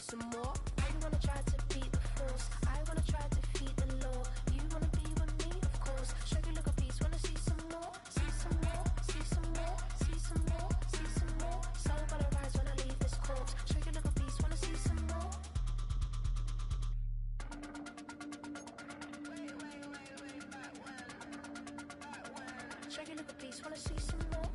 some more? You wanna try to beat the force, I wanna try to defeat the law. You wanna be with me, of course. Shake a little piece, wanna see some more? See some more, see some more, see some more, see some more. Soul gonna rise when I leave this corpse. Shake a little piece, wanna see some more? Shake a little piece, wanna see some more?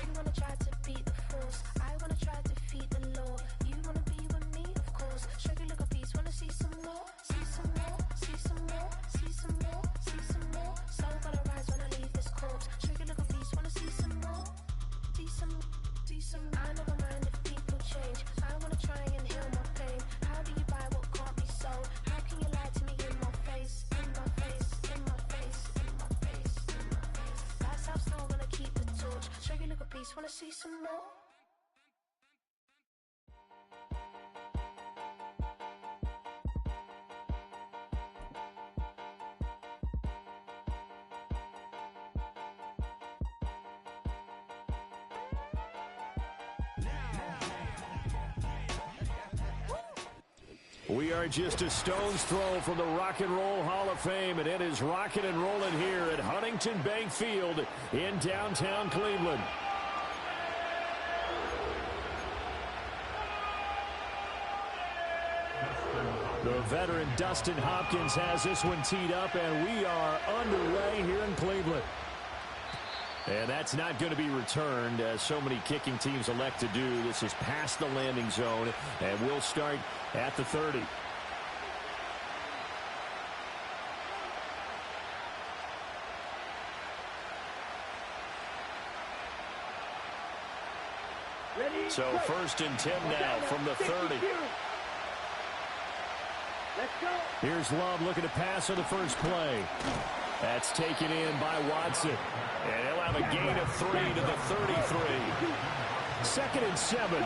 You wanna try to beat the force, I wanna try to defeat the law. You wanna be with me, of course. Shake a little piece, wanna see some more? See some more, see some more, see some more, see some more. Soul gonna rise when I leave this corpse. Shake a little piece, wanna see some more? See some, see some. I never mind if people change. I wanna try and heal my pain. How do you buy what can't be sold? How can you lie to me in my face, in my face, in my face, in my face, in my face? That's how still gonna keep the torch. Shake a little piece, wanna see some more? We are just a stone's throw from the Rock and Roll Hall of Fame, and it is rocking and rolling here at Huntington Bank Field in downtown Cleveland. The veteran Dustin Hopkins has this one teed up, and we are underway here in Cleveland. And that's not going to be returned, as so many kicking teams elect to do. This is past the landing zone, and we'll start at the 30. So 1st and 10 now from the 30. Here's Love looking to pass on the first play. That's taken in by Watson. And he'll have a gain of 3 to the 33. 2nd and 7.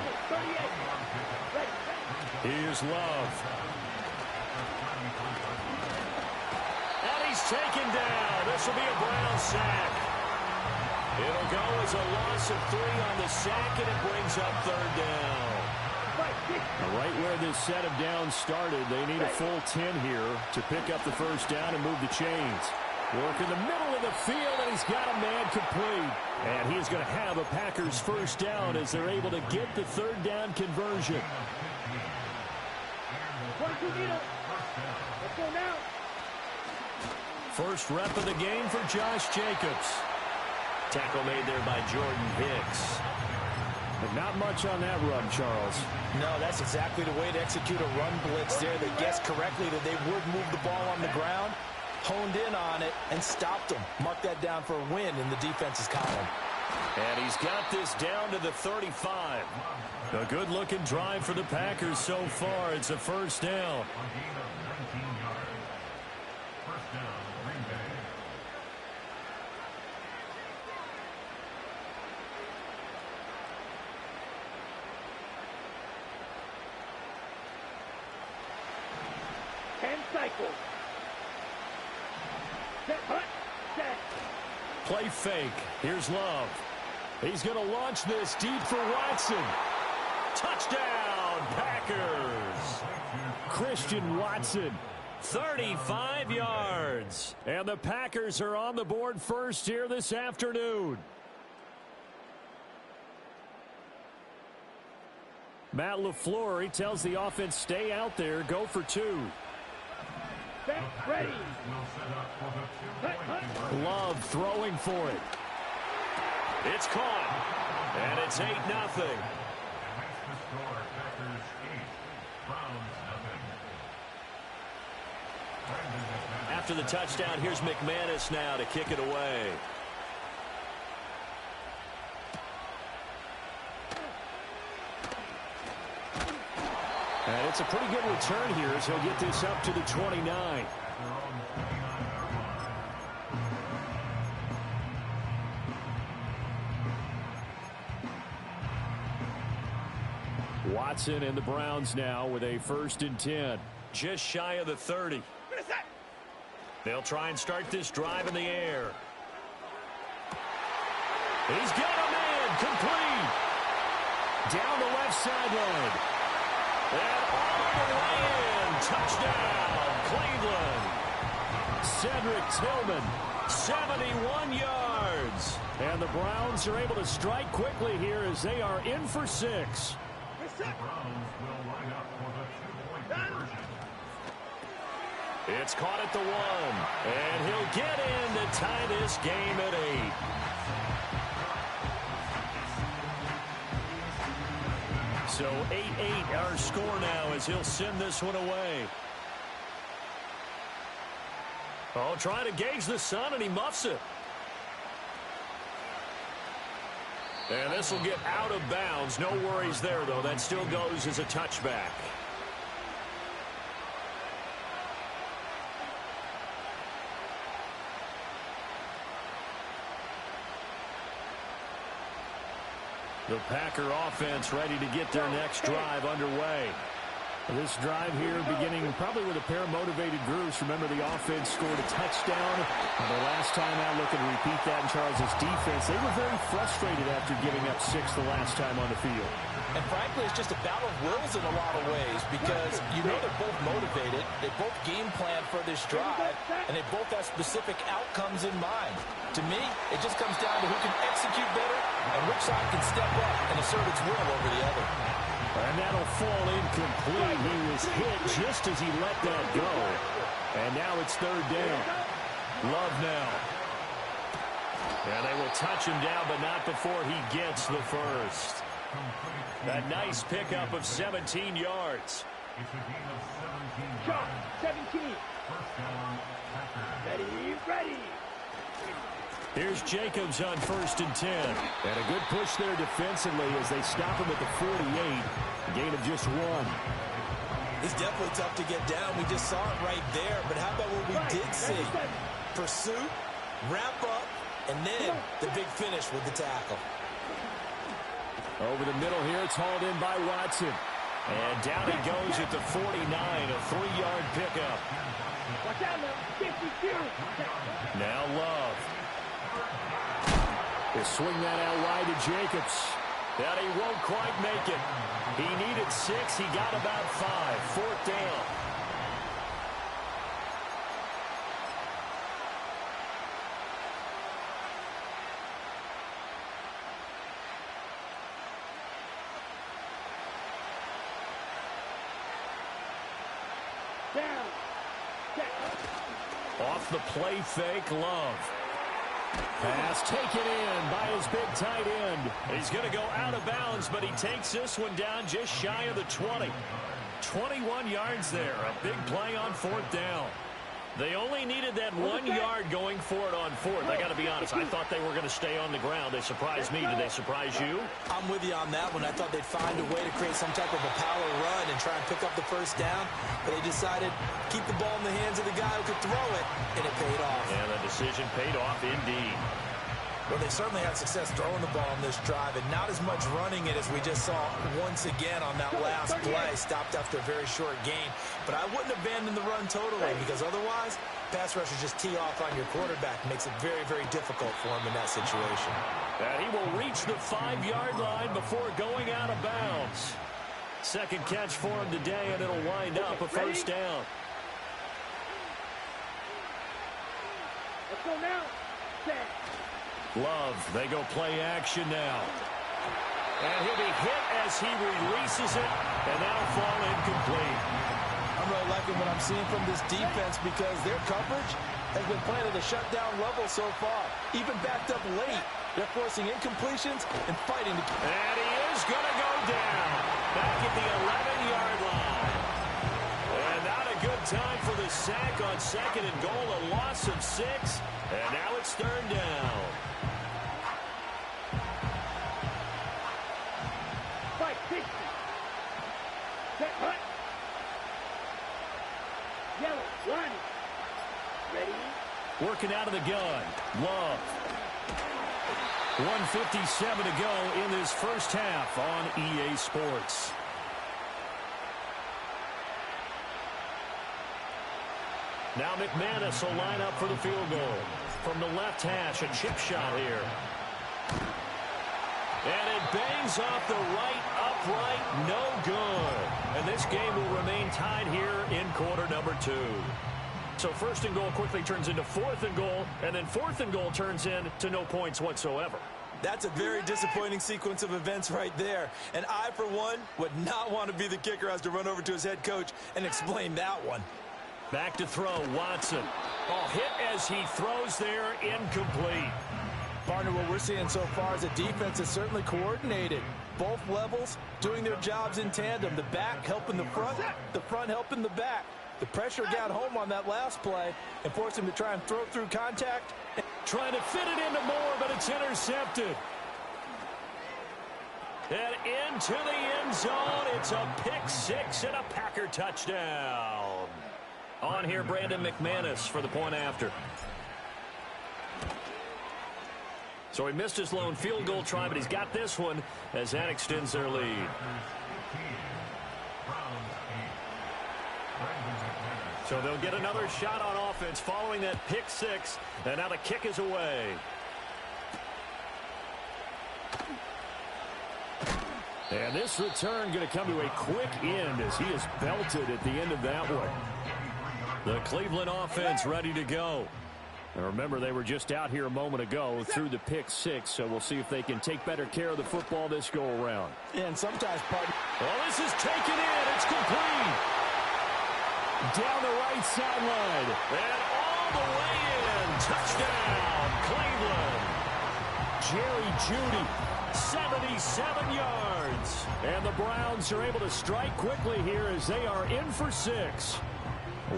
Here's Love. And he's taken down. This will be a Brown sack. It'll go as a loss of 3 on the sack, and it brings up 3rd down. Right where this set of downs started, they need a full 10 here to pick up the first down and move the chains. Work in the middle of the field, and he's got a man complete. And he's going to have a Packers first down as they're able to get the 3rd down conversion. First rep of the game for Josh Jacobs. Tackle made there by Jordan Hicks. But not much on that run, Charles. No, that's exactly the way to execute a run blitz there. They guessed correctly that they would move the ball on the ground, honed in on it, and stopped them. Mark that down for a win in the defense's column. And he's got this down to the 35. A good-looking drive for the Packers so far. It's a first down. Play fake. Here's Love. He's going to launch this deep for Watson. Touchdown, Packers. Christian Watson, 35 yards. And the Packers are on the board first here this afternoon. Matt LaFleur, he tells the offense, stay out there, go for 2. Ready. Love throwing for it. It's caught. And it's 8-0. After the touchdown, here's McManus now to kick it away. And it's a pretty good return here as he'll get this up to the 29. Watson and the Browns now with a 1st and 10. Just shy of the 30. They'll try and start this drive in the air. He's got a man. Complete. Down the left sideline. And all the way in. Touchdown, Cleveland. Cedric Tillman, 71 yards. And the Browns are able to strike quickly here as they are in for 6. The Browns will line up for the two-point conversion. It's caught at the 1. And he'll get in to tie this game at 8. So 8-8 our score now as he'll send this one away. Oh, trying to gauge the sun, and he muffs it. And this will get out of bounds. No worries there, though. That still goes as a touchback. The Packer offense ready to get their next drive underway. This drive here beginning probably with a pair of motivated groups. Remember, the offense scored a touchdown. And the last time out, looking to repeat that in Charles' defense. They were very frustrated after giving up 6 the last time on the field. And frankly, it's just a battle of wills in a lot of ways because you know they're both motivated. They both game plan for this drive, and they both have specific outcomes in mind. To me, it just comes down to who can execute better and which side can step up and assert its will over the other. And that'll fall incomplete. He was hit just as he let that go. And now it's 3rd down. Love now. And they will touch him down, but not before he gets the first. That nice pickup of 17 yards. It's a gain of 17 Shot, yards. 17. First down, Packers. Ready. Here's Jacobs on 1st and 10. And a good push there defensively as they stop him at the 48. A gain of just 1. It's definitely tough to get down. We just saw it right there. But how about what we did see? Pursuit, wrap up, and then the big finish with the tackle. Over the middle here, it's hauled in by Watson. And down he goes at the 49, a 3-yard pickup. Watch out now. 52. Now Love. He'll swing that out wide to Jacobs. That he won't quite make it. He needed 6. He got about 5. 4th down. Down. Off the play fake, Love. Pass taken in by his big tight end. He's going to go out of bounds, but he takes this one down just shy of the 20. 21 yards there. A big play on 4th down. They only needed that 1 yard going for it on 4th. I got to be honest, I thought they were going to stay on the ground. They surprised me. Did they surprise you? I'm with you on that one. I thought they'd find a way to create some type of a power run and try and pick up the first down. But they decided to keep the ball in the hands of the guy who could throw it, and it paid off. And the decision paid off indeed. Well, they certainly had success throwing the ball in this drive, and not as much running it as we just saw once again on that last play. Stopped after a very short gain. But I wouldn't abandon the run totally because otherwise, pass rushers just tee off on your quarterback. Makes it very, very difficult for him in that situation. And he will reach the 5-yard line before going out of bounds. Second catch for him today, and it'll wind up a first down. Let's go now. Set. Love, they go play action now. And he'll be hit as he releases it, and that'll fall incomplete. I'm really liking what I'm seeing from this defense because their coverage has been playing at a shutdown level so far. Even backed up late, they're forcing incompletions and fighting to... And he is going to go down back at the 11-yard line. And not a good time for the sack on 2nd and goal, a loss of 6. And now it's 3rd down. Working out of the gun. Love. 1:57 to go in this first half on EA Sports. Now McManus will line up for the field goal. From the left hash, a chip shot here. And it bangs off the right upright, no good. And this game will remain tied here in quarter number 2. So first and goal quickly turns into fourth and goal, and then fourth and goal turns into no points whatsoever. That's a very disappointing sequence of events right there. And I, for one, would not want to be the kicker who has to run over to his head coach and explain that one. Back to throw, Watson. Oh, hit as he throws there, incomplete. Partner, what we're seeing so far is the defense is certainly coordinated. Both levels doing their jobs in tandem. The back helping the front helping the back. The pressure got home on that last play and forced him to try and throw through contact. Trying to fit it into Moore, but it's intercepted. And into the end zone. It's a pick 6 and a Packer touchdown. On here, Brandon McManus for the point after. So he missed his lone field goal try, but he's got this one as that extends their lead. So they'll get another shot on offense following that pick 6, and now the kick is away. And this return going to come to a quick end as he is belted at the end of that one. The Cleveland offense ready to go. And remember, they were just out here a moment ago through the pick 6, so we'll see if they can take better care of the football this go-around. And sometimes, partner. Well, this is taken in. It's complete. Down the right sideline. And all the way in. Touchdown, Cleveland. Jerry Jeudy, 77 yards. And the Browns are able to strike quickly here as they are in for 6.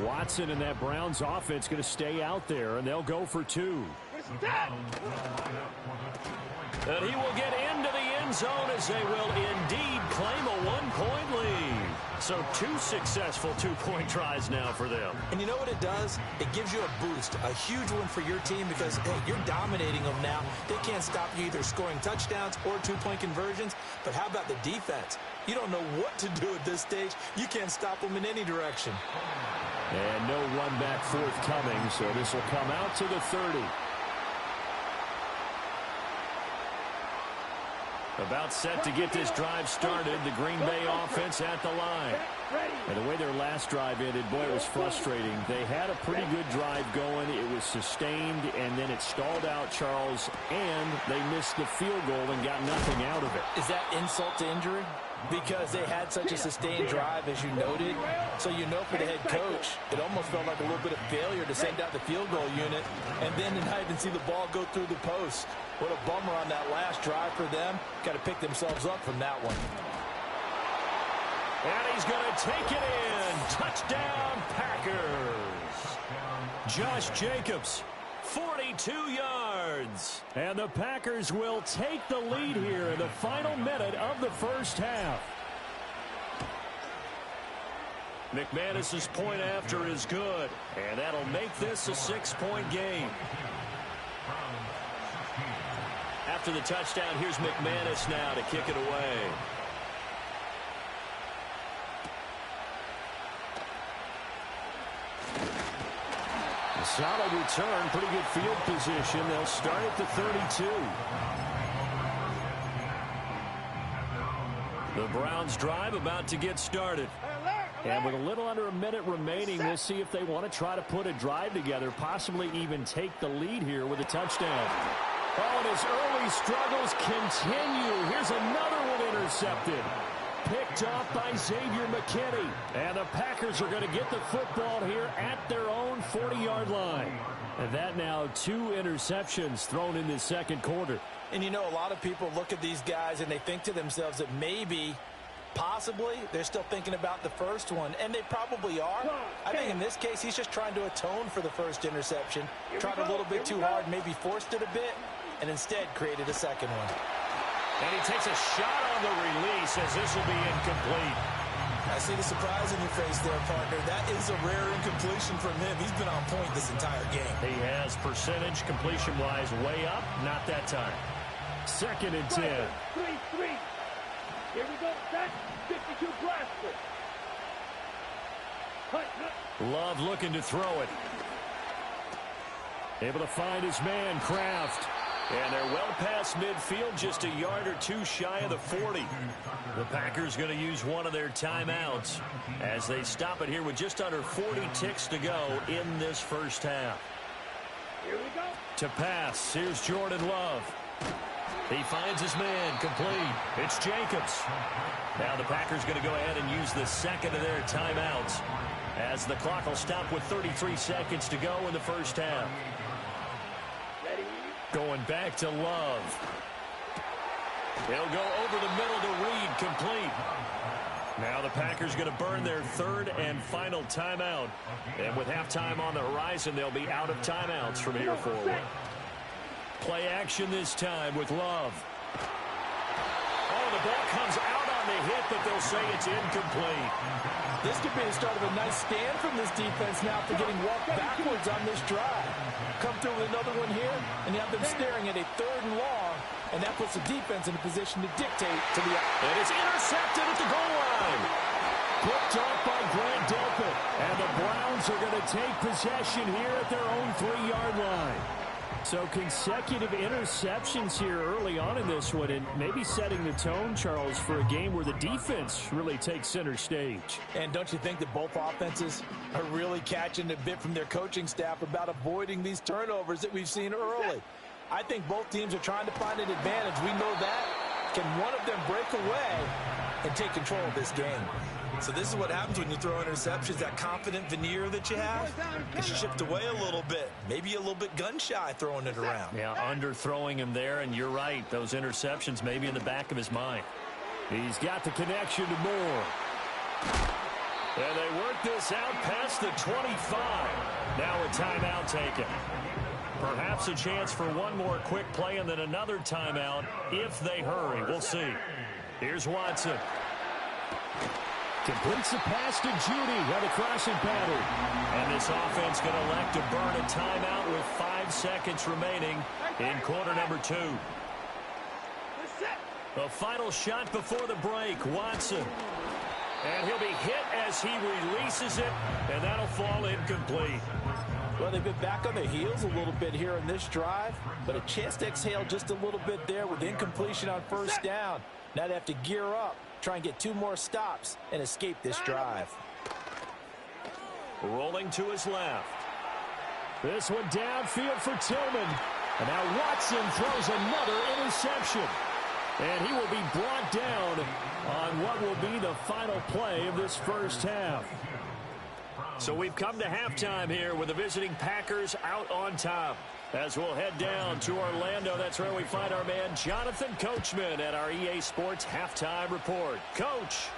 Watson and that Browns offense going to stay out there, and they'll go for 2. And he will get into the end zone as they will indeed claim a 1-point lead. So 2 successful 2-point tries now for them. And you know what it does? It gives you a boost, a huge one for your team because, hey, you're dominating them now. They can't stop you either scoring touchdowns or 2-point conversions. But how about the defense? You don't know what to do at this stage. You can't stop them in any direction. And no run back forthcoming, so this will come out to the 30. About set to get this drive started. The Green Bay offense at the line. And the way their last drive ended, boy, it was frustrating. They had a pretty good drive going. It was sustained, and then it stalled out, Charles, and they missed the field goal and got nothing out of it. Is that insult to injury? Because they had such a sustained drive, as you noted. So you know for the head coach, it almost felt like a little bit of failure to send out the field goal unit and then to not even see the ball go through the post. What a bummer on that last drive for them. Got to pick themselves up from that one. And he's going to take it in. Touchdown, Packers. Josh Jacobs, 42 yards. And the Packers will take the lead here in the final minute of the first half. McManus's point after is good, and that'll make this a 6-point game. After the touchdown, here's McManus now to kick it away. A solid return, pretty good field position. They'll start at the 32. The Browns drive about to get started. And with a little under a minute remaining, we'll see if they want to try to put a drive together, possibly even take the lead here with a touchdown. Oh, and his early struggles continue. Here's another one intercepted. Picked off by Xavier McKinney. And the Packers are going to get the football here at their own 40-yard line. And that now 2 interceptions thrown in this second quarter. And you know, a lot of people look at these guys and they think to themselves that maybe, possibly, they're still thinking about the first one. And they probably are. I think in this case, he's just trying to atone for the first interception. Tried a little bit too hard, maybe forced it a bit, and instead created a second one. And he takes a shot on the release as this will be incomplete. I see the surprise in your face there, partner. That is a rare incompletion from him. He's been on point this entire game. He has percentage completion-wise way up. Not that time. 2nd and 10. 3-3. Here we go. Set. 52 blaster. Love looking to throw it. Able to find his man, Kraft. And they're well past midfield, just a yard or two shy of the 40. The Packers going to use one of their timeouts as they stop it here with just under 40 ticks to go in this first half. Here we go. To pass, here's Jordan Love. He finds his man, complete. It's Jacobs. Now the Packers going to go ahead and use the second of their timeouts as the clock will stop with 33 seconds to go in the first half. Ready? Going back to Love. He'll go over the middle to Reed, complete. Now the Packers going to burn their third and final timeout. And with halftime on the horizon, they'll be out of timeouts from here forward. Play action this time with Love. Oh, the ball comes out on the hit, but they'll say it's incomplete. This could be the start of a nice stand from this defense now for getting walked backwards on this drive. Come through with another one here, and you have them staring at a third and long, and that puts the defense in a position to dictate to the... And it's intercepted at the goal line. Picked off by Grant Delpit. And the Browns are going to take possession here at their own 3-yard line. So consecutive interceptions here early on in this one, and maybe setting the tone, Charles, for a game where the defense really takes center stage. And don't you think that both offenses are really catching a bit from their coaching staff about avoiding these turnovers that we've seen early? I think both teams are trying to find an advantage. We know that. Can one of them break away and take control of this game? So this is what happens when you throw interceptions. That confident veneer that you have gets shipped away a little bit. Maybe a little bit gun-shy throwing it around. Yeah, underthrowing him there, and you're right. Those interceptions may be in the back of his mind. He's got the connection to Moore. And they work this out past the 25. Now a timeout taken. Perhaps a chance for one more quick play and then another timeout if they hurry. We'll see. Here's Watson. Completes the pass to Judy on the crossing pattern. And this offense going to elect to burn a timeout with 5 seconds remaining in quarter number 2. The final shot before the break, Watson. And he'll be hit as he releases it, and that'll fall incomplete. Well, they've been back on their heels a little bit here in this drive, but a chance to exhale just a little bit there with incompletion on first down. Now they have to gear up, try and get 2 more stops, and escape this drive. Rolling to his left. This one downfield for Tillman. And now Watson throws another interception. And he will be brought down on what will be the final play of this first half. So we've come to halftime here with the visiting Packers out on top. As we'll head down to Orlando, that's where we find our man Jonathan Coachman at our EA Sports Halftime Report. Coach.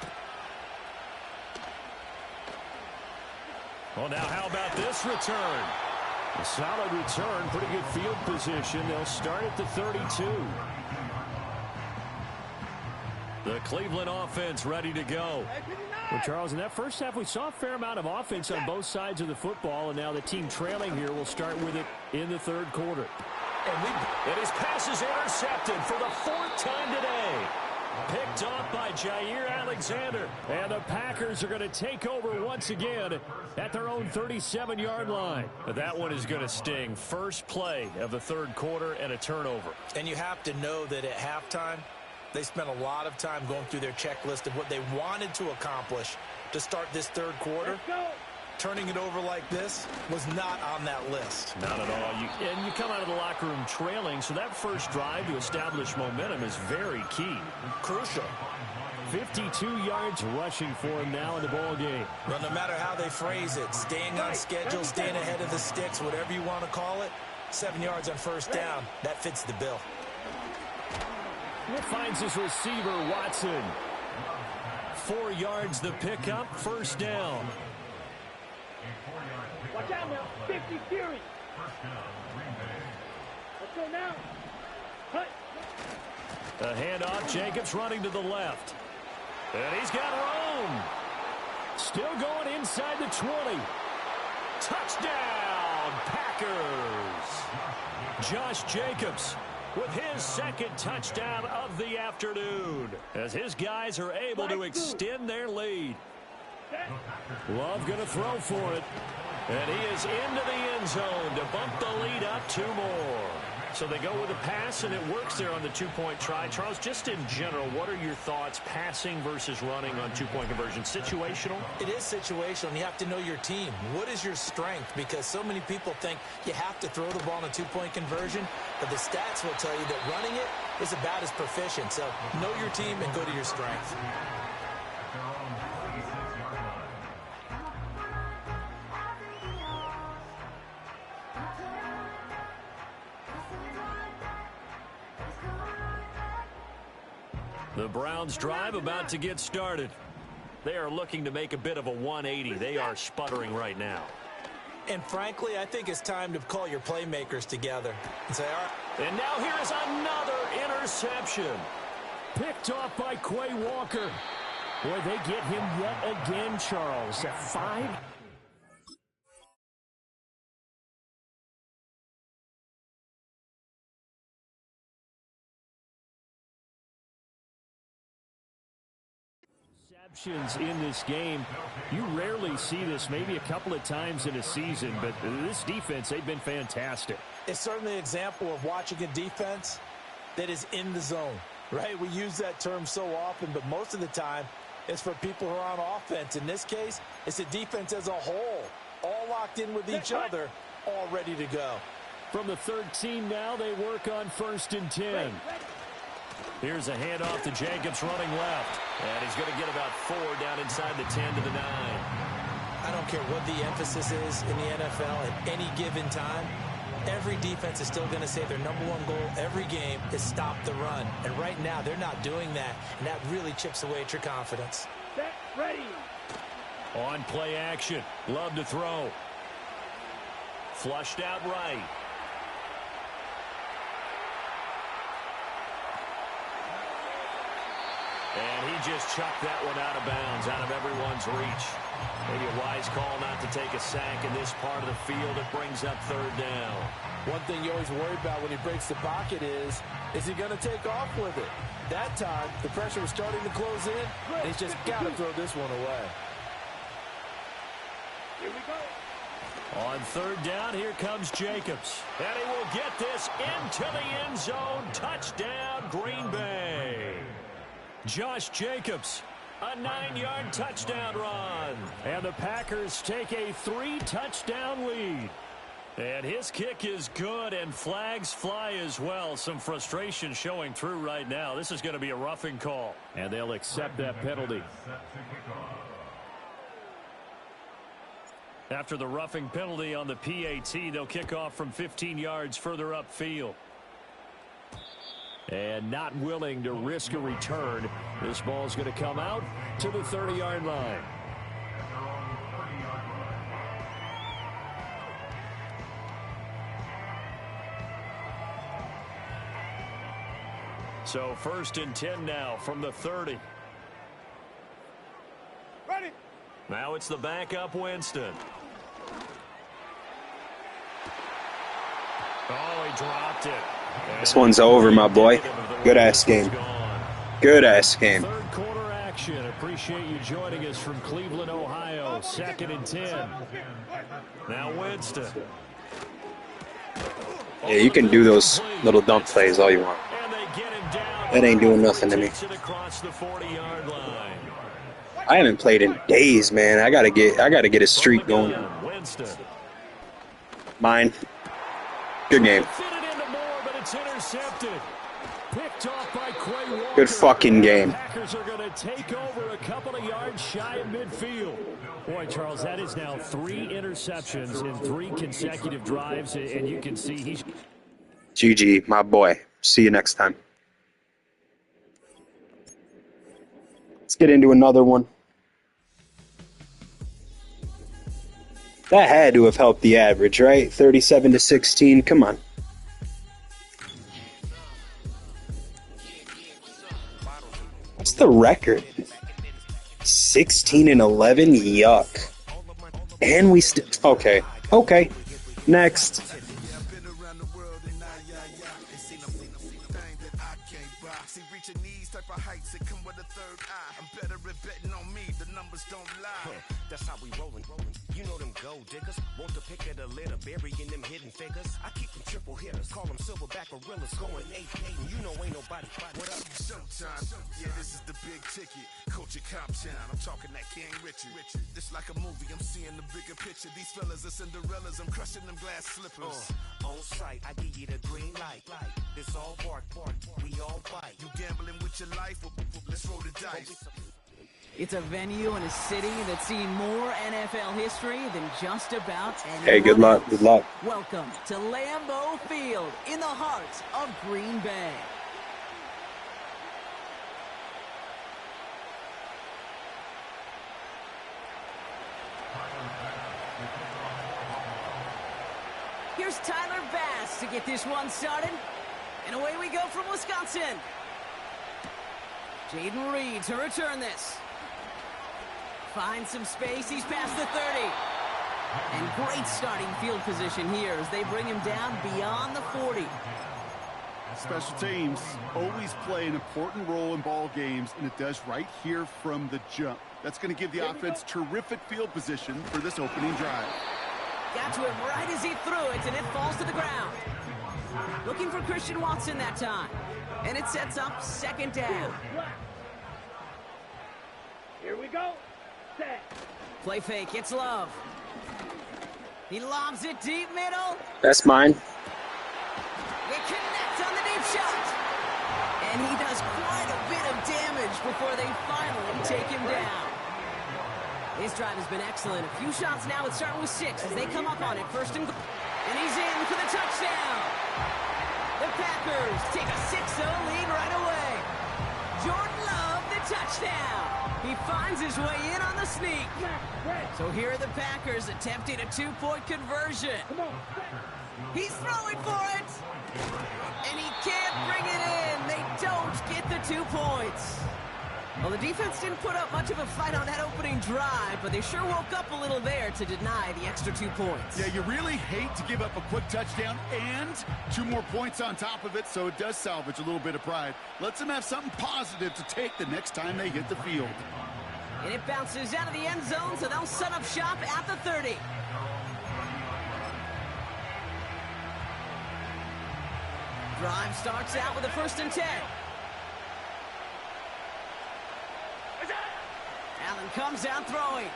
Well, now how about this return? A solid return, pretty good field position. They'll start at the 32. The Cleveland offense ready to go. Well, Charles, in that first half, we saw a fair amount of offense on both sides of the football, and now the team trailing here will start with it in the third quarter. And his pass is intercepted for the 4th time today. Picked off by Jair Alexander. And the Packers are going to take over once again at their own 37-yard line. But that one is going to sting. First play of the third quarter and a turnover. And you have to know that at halftime, they spent a lot of time going through their checklist of what they wanted to accomplish to start this third quarter. Turning it over like this was not on that list. Not at all. And you come out of the locker room trailing, so that first drive to establish momentum is very key. Crucial. 52 yards rushing for him now in the ball game. Well, no matter how they phrase it, staying on schedule, staying ahead of the sticks, whatever you want to call it, 7 yards on first down, that fits the bill. It finds his receiver, Watson. 4 yards the pickup, first down. Watch out now. 50 Fury. Let's go now. Cut. A handoff. Jacobs running to the left. And he's got room. Still going inside the 20. Touchdown, Packers. Josh Jacobs with his second touchdown of the afternoon as his guys are able to extend their lead. Love going to throw for it. And he is into the end zone to bump the lead up 2 more. So they go with a pass, and it works there on the two-point try. Charles, just in general, what are your thoughts passing versus running on two-point conversion? Situational? It is situational, and you have to know your team. What is your strength? Because so many people think you have to throw the ball in a two-point conversion, but the stats will tell you that running it is about as proficient. So know your team and go to your strength. The Browns drive about to get started. They are looking to make a bit of a 180. They are sputtering right now. And frankly, I think it's time to call your playmakers together and say, all right. And now here is another interception. Picked off by Quay Walker. Boy, they get him yet again, Charles. At 5. In this game, you rarely see this, maybe a couple of times in a season, but this defense, they've been fantastic. It's certainly an example of watching a defense that is in the zone, right? We use that term so often, but most of the time it's for people who are on offense. In this case, it's the defense as a whole, all locked in with each other, all ready to go. From the 13 now, they work on 1st and 10. Here's a handoff to Jacobs running left. And he's going to get about 4 down inside the 10 to the 9. I don't care what the emphasis is in the NFL at any given time. Every defense is still going to say their #1 goal every game is stop the run. And right now, they're not doing that. And that really chips away at your confidence. Set, ready. On play action. Love to throw. Flushed out right. And he just chucked that one out of bounds, out of everyone's reach. Maybe a wise call not to take a sack in this part of the field. It brings up 3rd down. One thing you always worry about when he breaks the pocket is he going to take off with it? That time, the pressure was starting to close in, and he's just got to throw this one away. Here we go. On 3rd down, here comes Jacobs. And he will get this into the end zone. Touchdown, Green Bay. Josh Jacobs, a 9-yard touchdown run. And the Packers take a 3-touchdown lead. And his kick is good, and flags fly as well. Some frustration showing through right now. This is going to be a roughing call. And they'll accept that penalty. After the roughing penalty on the PAT, they'll kick off from 15 yards further upfield. And not willing to risk a return. This ball's going to come out to the 30-yard line. So 1st and 10 now from the 30. Ready. Now it's the backup Winston. Oh, he dropped it. This one's over, my boy. Good-ass game. Good-ass game. Third quarter action. Appreciate you joining us from Cleveland, Ohio. 2nd and 10. Now Winston. Yeah, you can do those little dump plays all you want. That ain't doing nothing to me. I haven't played in days, man. I gotta get a streak going. Mine. Good game. Good fucking game. Packers are going to take over a couple of yards shy of midfield. Boy, Charles, that is now 3 interceptions in 3 consecutive drives, and you can see he's... GG, my boy. See you next time. Let's get into another one. That had to have helped the average, right? 37-16. Come on. What's the record? 16-11. Yuck. And we still... Okay. Okay. Next. That's how we rollin'. You know them Gold diggers want to pick at a litter, burying them hidden figures. I keep them triple hitters, call them silverback gorillas, going 8-8, and you know ain't nobody. What up? Showtime. Yeah, this is the big ticket. Culture Cop Town. I'm talking that King Richard. This like a movie. I'm seeing the bigger picture. These fellas are Cinderellas. I'm crushing them glass slippers. On sight, I give you the green light. This all bark, we all bite. You gambling with your life? Let's roll the dice. It's a venue and a city that's seen more NFL history than just about anyone. Hey, good luck. Good luck. Welcome to Lambeau Field in the heart of Green Bay. Here's Tyler Bass to get this one started. And away we go from Wisconsin. Jaden Reed to return this. Finds some space. He's past the 30. And great starting field position here as they bring him down beyond the 40. Special teams always play an important role in ball games, and it does right here from the jump. That's going to give the offense terrific field position for this opening drive. Got to him right as he threw it, and it falls to the ground. Looking for Christian Watson that time. And it sets up second down. Here we go. Set. Play fake. It's Love. He lobs it deep middle. That's mine. They connect on the deep shot. And he does quite a bit of damage before they finally take him down. His drive has been excellent. A few shots now. It's starting with 6 as they come up on it. First and goal. And he's in for the touchdown. The Packers take a 6-0 lead right away. Jordan Love, the touchdown. He finds his way in on the sneak. So here are the Packers attempting a 2-point conversion. He's throwing for it. And he can't bring it in. They don't get the 2 points. Well, the defense didn't put up much of a fight on that opening drive, but they sure woke up a little there to deny the extra 2 points. Yeah, you really hate to give up a quick touchdown and 2 more points on top of it, so it does salvage a little bit of pride. Lets them have something positive to take the next time they hit the field. And it bounces out of the end zone, so they'll set up shop at the 30. Drive starts out with a 1st and 10. Allen comes down throwing.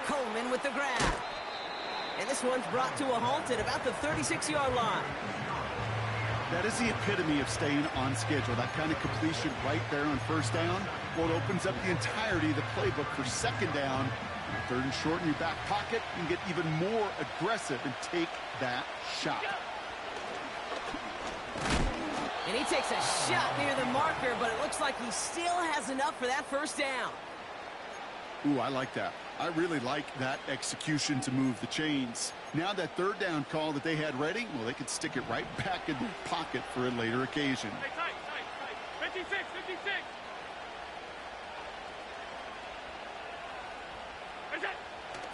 Coleman with the grab. And this one's brought to a halt at about the 36-yard line. That is the epitome of staying on schedule. That kind of completion right there on 1st down. Well, it opens up the entirety of the playbook for 2nd down. 3rd and short in your back pocket. You can get even more aggressive and take that shot. And he takes a shot near the marker, but it looks like he still has enough for that 1st down. Ooh, I like that. I really like that execution to move the chains. Now that 3rd down call that they had ready, well, they could stick it right back in their pocket for a later occasion. Hey, tight. 56.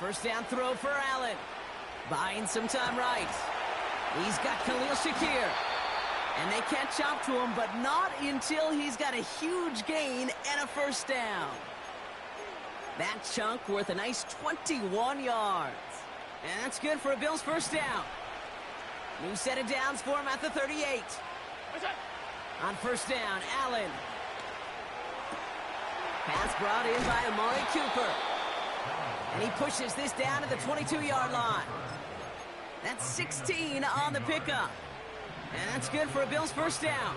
1st down throw for Allen. Buying some time right. He's got Khalil Shakir. And they catch up to him, but not until he's got a huge gain and a 1st down. That chunk worth a nice 21 yards. And that's good for a Bills 1st down. New set of downs for him at the 38. On 1st down, Allen. Pass brought in by Amari Cooper. And he pushes this down to the 22-yard line. That's 16 on the pickup. And that's good for a Bills 1st down.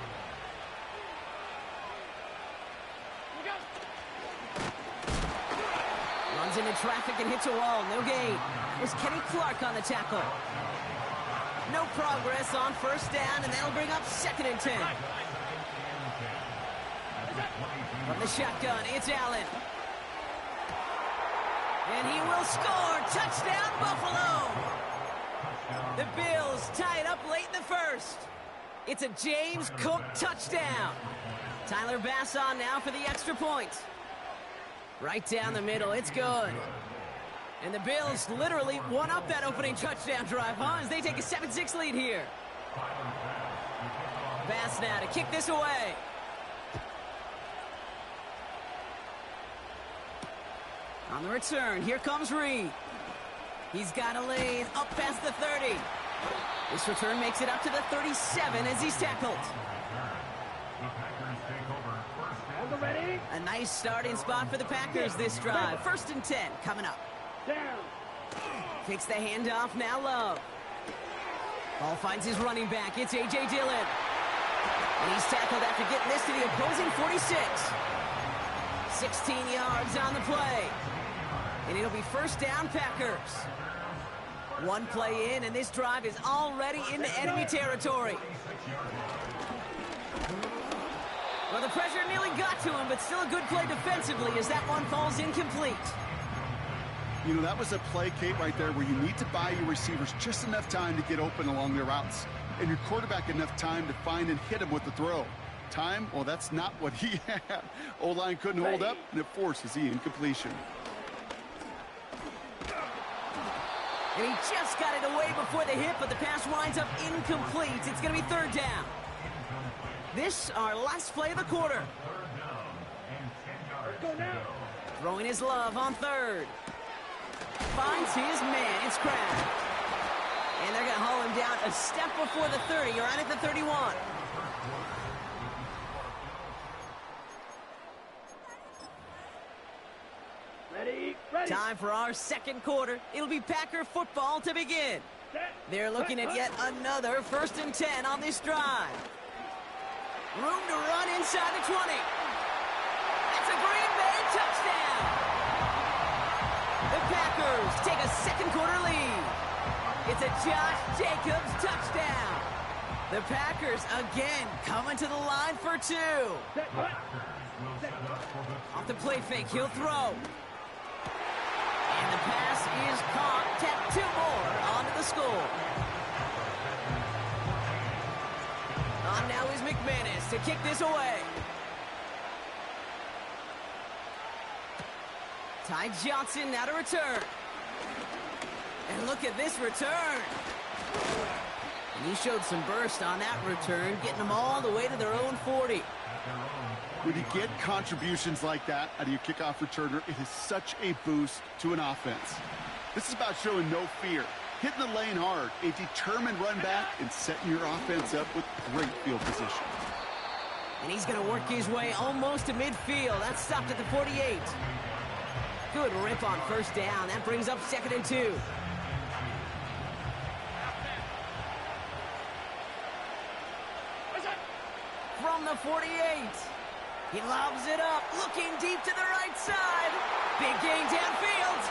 Runs into traffic and hits a wall. No gain. It was Kenny Clark on the tackle. No progress on 1st down, and that'll bring up 2nd and 10. From the shotgun, it's Allen. And he will score. Touchdown, Buffalo. The Bills tie it up late in the 1st. It's a James Cook touchdown. Tyler Bass on now for the extra point. Right down the middle. It's good. And the Bills literally won up that opening touchdown drive, huh? As they take a 7-6 lead here. Bass now to kick this away. On the return, here comes Reed. He's got a lane up past the 30. This return makes it up to the 37 as he's tackled. Ready? A nice starting spot for the Packers this drive. 1st and 10 coming up. Down. Takes the handoff, now Love. Ball finds his running back. It's A.J. Dillon. And he's tackled after getting this to the opposing 46. 16 yards on the play. And it'll be 1st down, Packers. One play in, and this drive is already into enemy territory. Well, the pressure nearly got to him, but still a good play defensively as that one falls incomplete. You know, that was a play, Kate, right there where you need to buy your receivers just enough time to get open along their routes, and your quarterback enough time to find and hit him with the throw. Time? Well, that's not what he had. O-line couldn't hold up, and it forces the incompletion. And he just got it away before the hit, but the pass winds up incomplete. It's going to be 3rd down. This, our last play of the quarter. Go now. Throwing his Love on 3rd. Finds his man. It's Kraft. And they're going to haul him down a step before the 30. You're right at the 31. Ready. Time for our 2nd quarter. It'll be Packer football to begin. They're looking at yet another 1st and 10 on this drive. Room to run inside the 20. That's a Green Bay touchdown. The Packers take a 2nd quarter lead. It's a Josh Jacobs touchdown. The Packers again coming to the line for 2. Off the play fake, he'll throw. And the pass is caught. Tap 2 more onto the score. On now is McManus to kick this away. Ty Johnson now to return. And look at this return. And he showed some burst on that return, getting them all the way to their own 40. When you get contributions like that out of your kickoff returner, it is such a boost to an offense. This is about showing no fear, hitting the lane hard, a determined run back, and setting your offense up with great field position. And he's going to work his way almost to midfield. That's stopped at the 48. Good rip on 1st down. That brings up 2nd and 2. From the 48. He lobs it up, looking deep to the right side. Big gain downfield.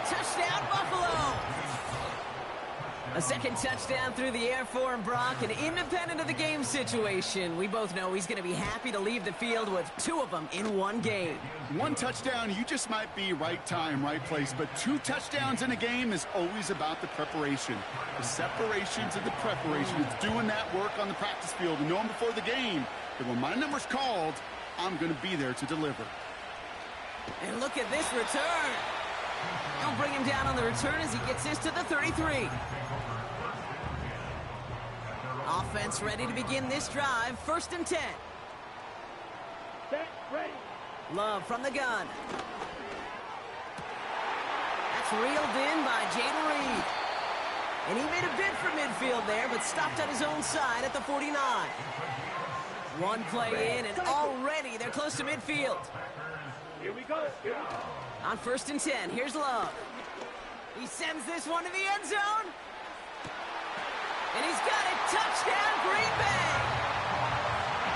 Touchdown, Buffalo. A 2nd touchdown through the air for him, Brock, and independent of the game situation, we both know he's going to be happy to leave the field with 2 of them in one game. 1 touchdown, you just might be right time, right place, but 2 touchdowns in a game is always about the preparation. The separation to the preparation. It's doing that work on the practice field and knowing before the game that when my number's called, I'm going to be there to deliver. And look at this return. They'll bring him down on the return as he gets this to the 33. Offense ready to begin this drive. 1st and 10. Set, ready. Love from the gun. That's reeled in by Jaden Reed. And he made a bid for midfield there, but stopped at his own side at the 49. One play in, and already they're close to midfield. Here we go. On 1st and 10, here's Love. He sends this one to the end zone. And he's got it. Touchdown, Green Bay.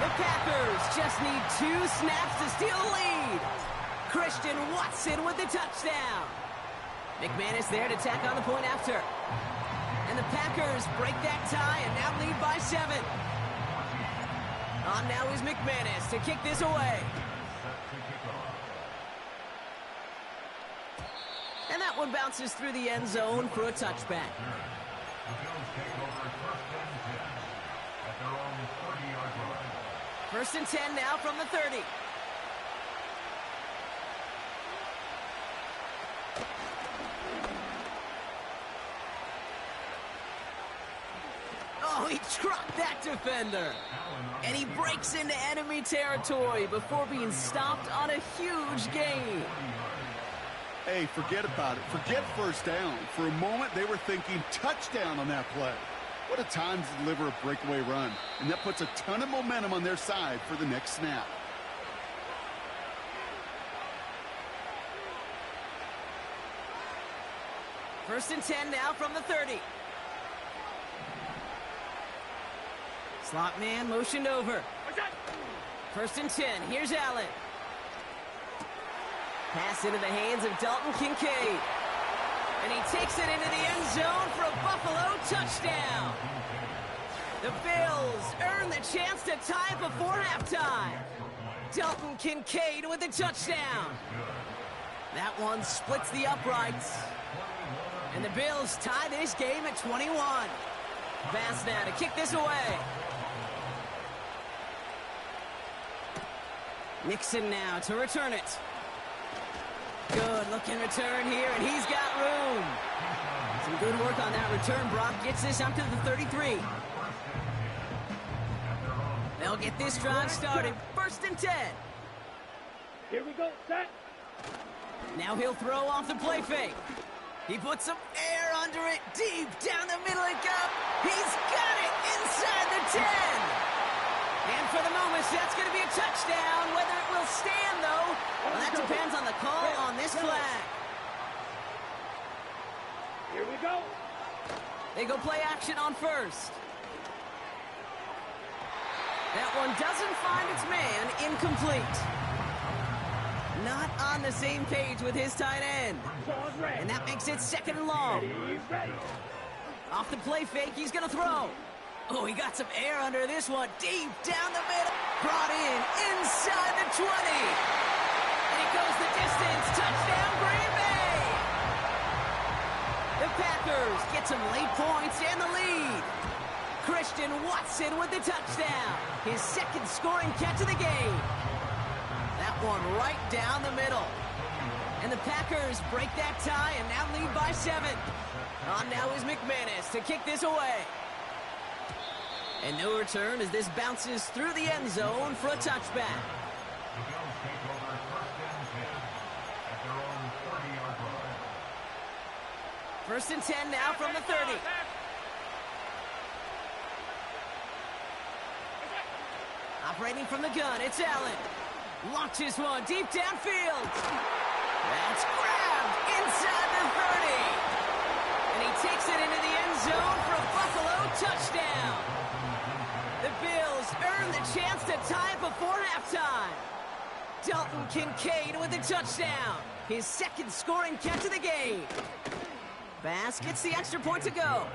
The Packers just need 2 snaps to steal the lead. Christian Watson with the touchdown. McManus there to tack on the point after. And the Packers break that tie and now lead by 7. On now is McManus to kick this away. And that one bounces through the end zone for a touchback. First and 10 now from the 30. Oh, he trucked that defender. And he breaks into enemy territory before being stopped on a huge gain. Hey, forget about it. Forget first down. For a moment, they were thinking touchdown on that play. What a time to deliver a breakaway run. And that puts a ton of momentum on their side for the next snap. First and 10 now from the 30. Slot man motioned over. First and 10. Here's Allen. Pass into the hands of Dalton Kincaid. And he takes it into the end zone for a Buffalo touchdown. The Bills earn the chance to tie before halftime. Dalton Kincaid with the touchdown. That one splits the uprights. And the Bills tie this game at 21. Bass now to kick this away. Nixon now to return it. Good looking return here, and he's got room. Some good work on that return. Brock gets this up to the 33. They'll get this drive started. First and 10. Here we go, set. Now he'll throw off the play fake. He puts some air under it, deep down the middle it goes. He's got it inside the 10. And for the moment, that's going to be a touchdown. Whether it will stand, though, well, that depends on the call on this flag. Here we go. They go play action on first. That one doesn't find its man. Incomplete. Not on the same page with his tight end. And that makes it second and long. Off the play fake, he's going to throw. Oh, he got some air under this one. Deep down the middle. Brought in inside the 20. And he goes the distance. Touchdown, Green Bay. The Packers get some late points and the lead. Christian Watson with the touchdown. His second scoring catch of the game. That one right down the middle. And the Packers break that tie and now lead by 7. On now is McManus to kick this away. And no return as this bounces through the end zone for a touchback. First and 10 now from the 30. Operating from the gun, it's Allen. Launches one deep downfield. That's grabbed inside the 30. And he takes it into the end zone for a Buffalo touchdown. The Bills earn the chance to tie before halftime. Dalton Kincaid with a touchdown. His second scoring catch of the game. Bass gets the extra point to go.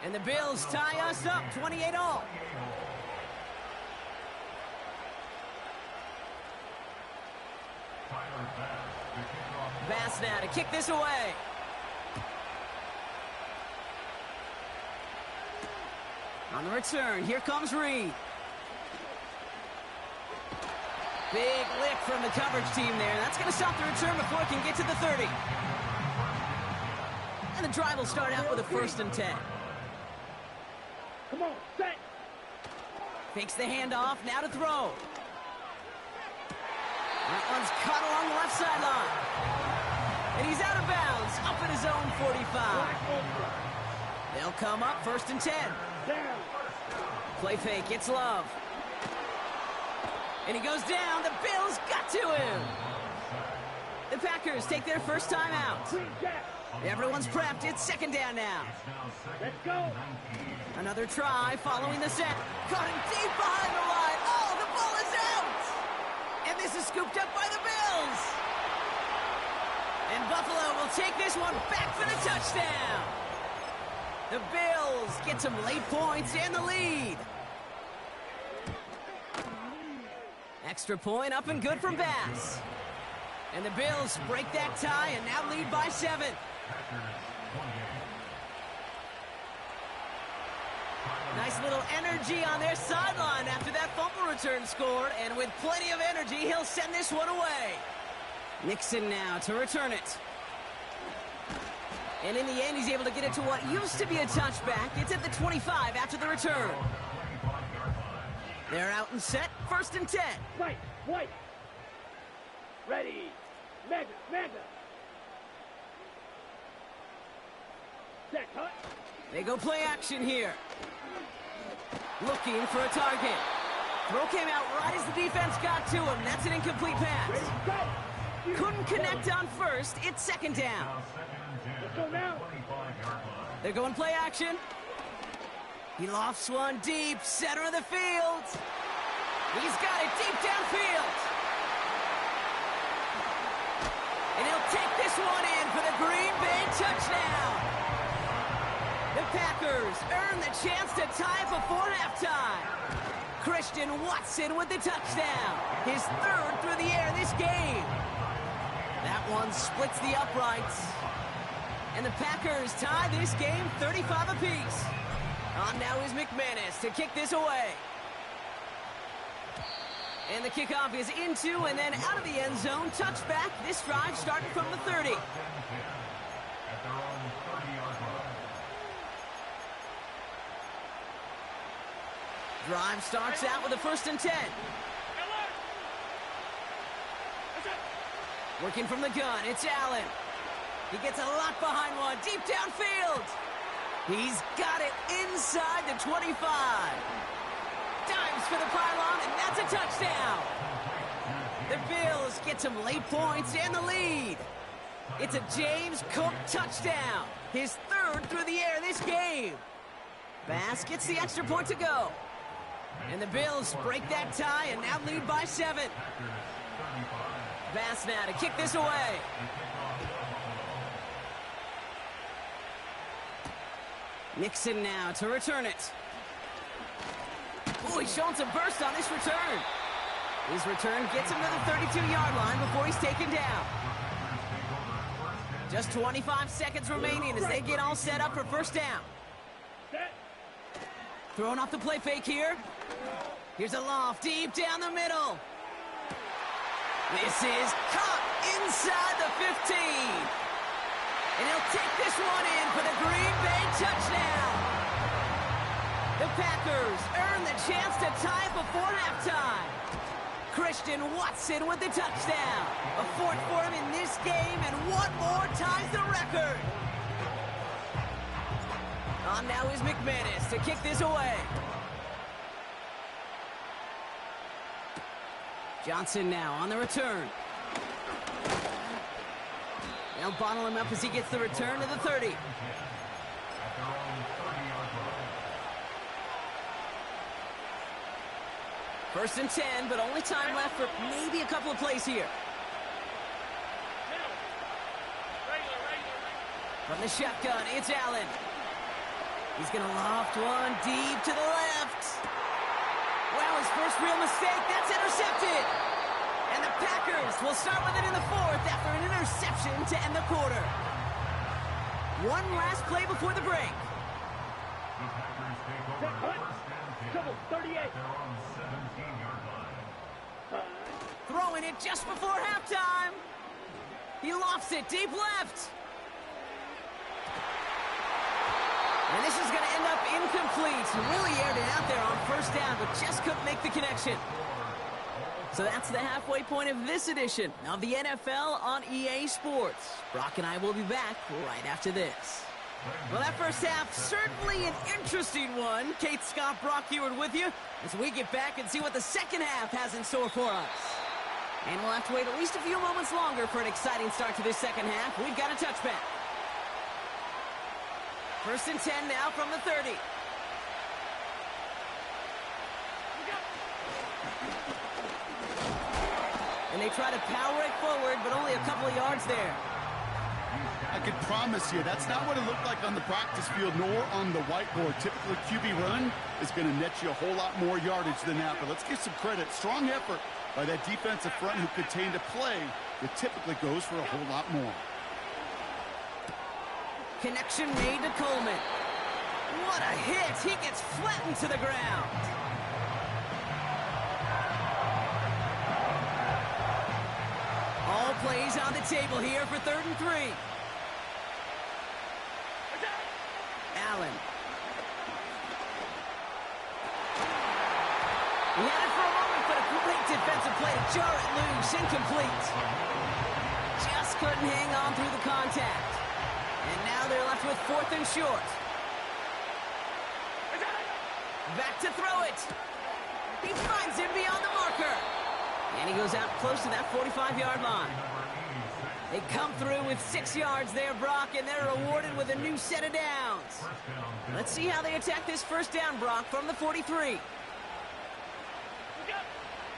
And the Bills tie us up 28-all. Bass now to kick this away. On the return, here comes Reed. Big lick from the coverage team there. That's going to stop the return before it can get to the 30. And the drive will start out with a first and 10. Come on, set. Fakes the handoff, now to throw. That one's caught along the left sideline. And he's out of bounds, up at his own 45. They'll come up first and 10. Play fake, it's Love. And he goes down, the Bills got to him. The Packers take their first time out. Everyone's prepped, it's second down now. Let's go. Another try following the set. Caught him deep behind the line. Oh, the ball is out. And this is scooped up by the Bills. And Buffalo will take this one back for the touchdown. The Bills get some late points and the lead. Extra point up and good from Bass. And the Bills break that tie and now lead by 7. Nice little energy on their sideline after that fumble return scored. And with plenty of energy, he'll send this one away. Nixon now to return it. And in the end, he's able to get it to what used to be a touchback. It's at the 25 after the return. They're out and set. First and 10. White. Ready. Mega. Set, cut. They go play action here. Looking for a target. Throw came out right as the defense got to him. That's an incomplete pass. Couldn't connect on first. It's second down. Let's go now. They're going play action. He lofts one deep, center of the field. He's got it deep downfield. And he'll take this one in for the Green Bay touchdown. The Packers earn the chance to tie before halftime. Christian Watson with the touchdown. His third through the air this game. That one splits the uprights. And the Packers tie this game 35 apiece. On now is McManus to kick this away. And the kickoff is into and then out of the end zone. Touchback. This drive starting from the 30. Drive starts out with a 1st and 10. Working from the gun, it's Allen. He gets a lot behind one, deep downfield. He's got it inside the 25. Dives for the pylon, and that's a touchdown. The Bills get some late points and the lead. It's a James Cook touchdown. His third through the air this game. Bass gets the extra point to go. And the Bills break that tie and now lead by 7. Bass now to kick this away. Nixon now to return it. Oh, he's showing some burst on this return. His return gets him to the 32-yard line before he's taken down. Just 25 seconds remaining as they get all set up for first down. Throwing off the play fake here. Here's a loft deep down the middle. This is caught inside the 15. And he'll take this one in for the Green Bay touchdown. The Packers earn the chance to tie before halftime. Christian Watson with the touchdown. A 4th for him in this game, and one more ties the record. On now is McManus to kick this away. Johnson now on the return. They'll bottle him up as he gets the return to the 30. First and 10, but only time left for maybe a couple of plays here. From the shotgun, it's Allen. He's going to loft one deep to the left. Well, his first real mistake, that's intercepted. And the Packers will start with it in the 4th after an interception to end the quarter. One last play before the break. Double 38. Throwing it just before halftime. He lofts it deep left. And this is going to end up incomplete. He really aired it out there on first down, but just couldn't make the connection. So that's the halfway point of this edition of the NFL on EA Sports. Brock and I will be back right after this. Well, that first half, certainly an interesting one. Kate, Scott, Brock Ewart with you as we get back and see what the second half has in store for us. And we'll have to wait at least a few moments longer for an exciting start to this second half. We've got a touchback. First and 10 now from the 30. And they try to power it forward, but only a couple of yards there. I can promise you, that's not what it looked like on the practice field, nor on the whiteboard. Typically, QB run is going to net you a whole lot more yardage than that. But let's give some credit. Strong effort by that defensive front who contained a play that typically goes for a whole lot more. Connection made to Coleman. What a hit. He gets flattened to the ground. All plays on the table here for 3rd and 3. Allen. He had it for a moment, but a great defensive play to jar it loose. Incomplete. Just couldn't hang on through the contact. And now they're they're left with 4th and short. Back to throw it. He finds him beyond the marker. And he goes out close to that 45-yard line. They come through with 6 yards there, Brock, and they're rewarded with a new set of downs. Let's see how they attack this first down, Brock, from the 43.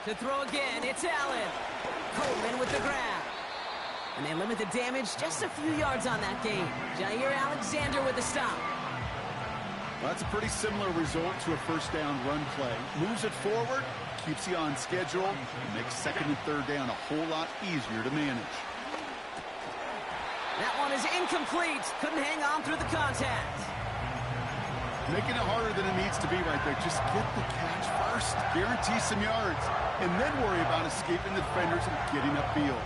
To throw again, it's Allen. Coleman with the grab. And they limit the damage just a few yards on that gain. Jair Alexander with the stop. Well, that's a pretty similar result to a first down run play. Moves it forward, keeps you on schedule, and makes 2nd and 3rd down a whole lot easier to manage. That one is incomplete. Couldn't hang on through the contact. Making it harder than it needs to be right there. Just get the catch first. Guarantee some yards. And then worry about escaping the defenders and getting upfield.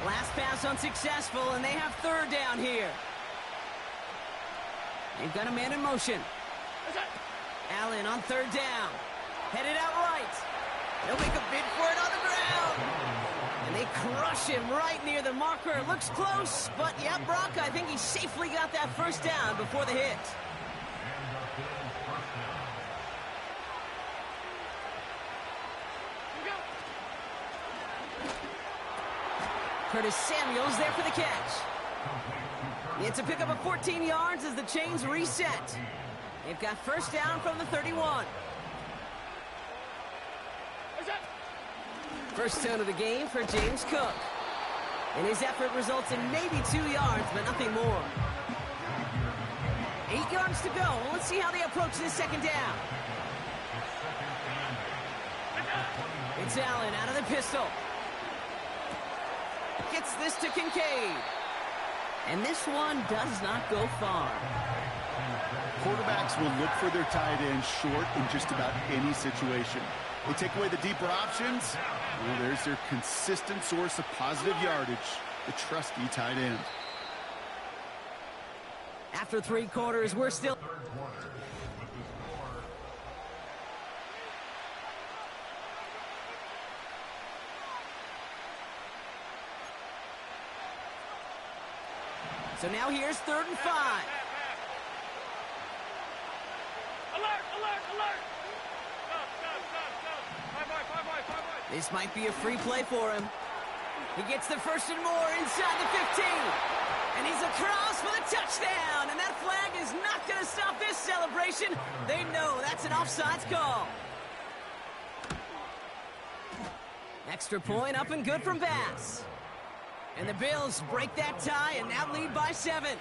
Last pass unsuccessful, and they have 3rd down here. They've got a man in motion. Allen on 3rd down. Headed out right. They'll make a bid for it on the ground. And they crush him right near the marker. Looks close, but yeah, Brock, I think he safely got that first down before the hit. Curtis Samuel's there for the catch. It's a pickup of 14 yards as the chains reset. They've got first down from the 31. First down of the game for James Cook. And his effort results in maybe 2 yards, but nothing more. 8 yards to go. Let's see how they approach this second down. It's Allen out of the pistol. Gets this to Kincaid. And this one does not go far. Quarterbacks will look for their tight end short in just about any situation. They take away the deeper options. Well, there's their consistent source of positive yardage, the trusty tight end. After 3 quarters, we're still... So now here's 3rd and 5. Alert, alert, alert! Stop. This might be a free play for him. He gets the 1st and more inside the 15. And he's across for the touchdown. And that flag is not going to stop this celebration. They know that's an offsides call. Extra point up and good from Bass. And the Bills break that tie and now lead by 7.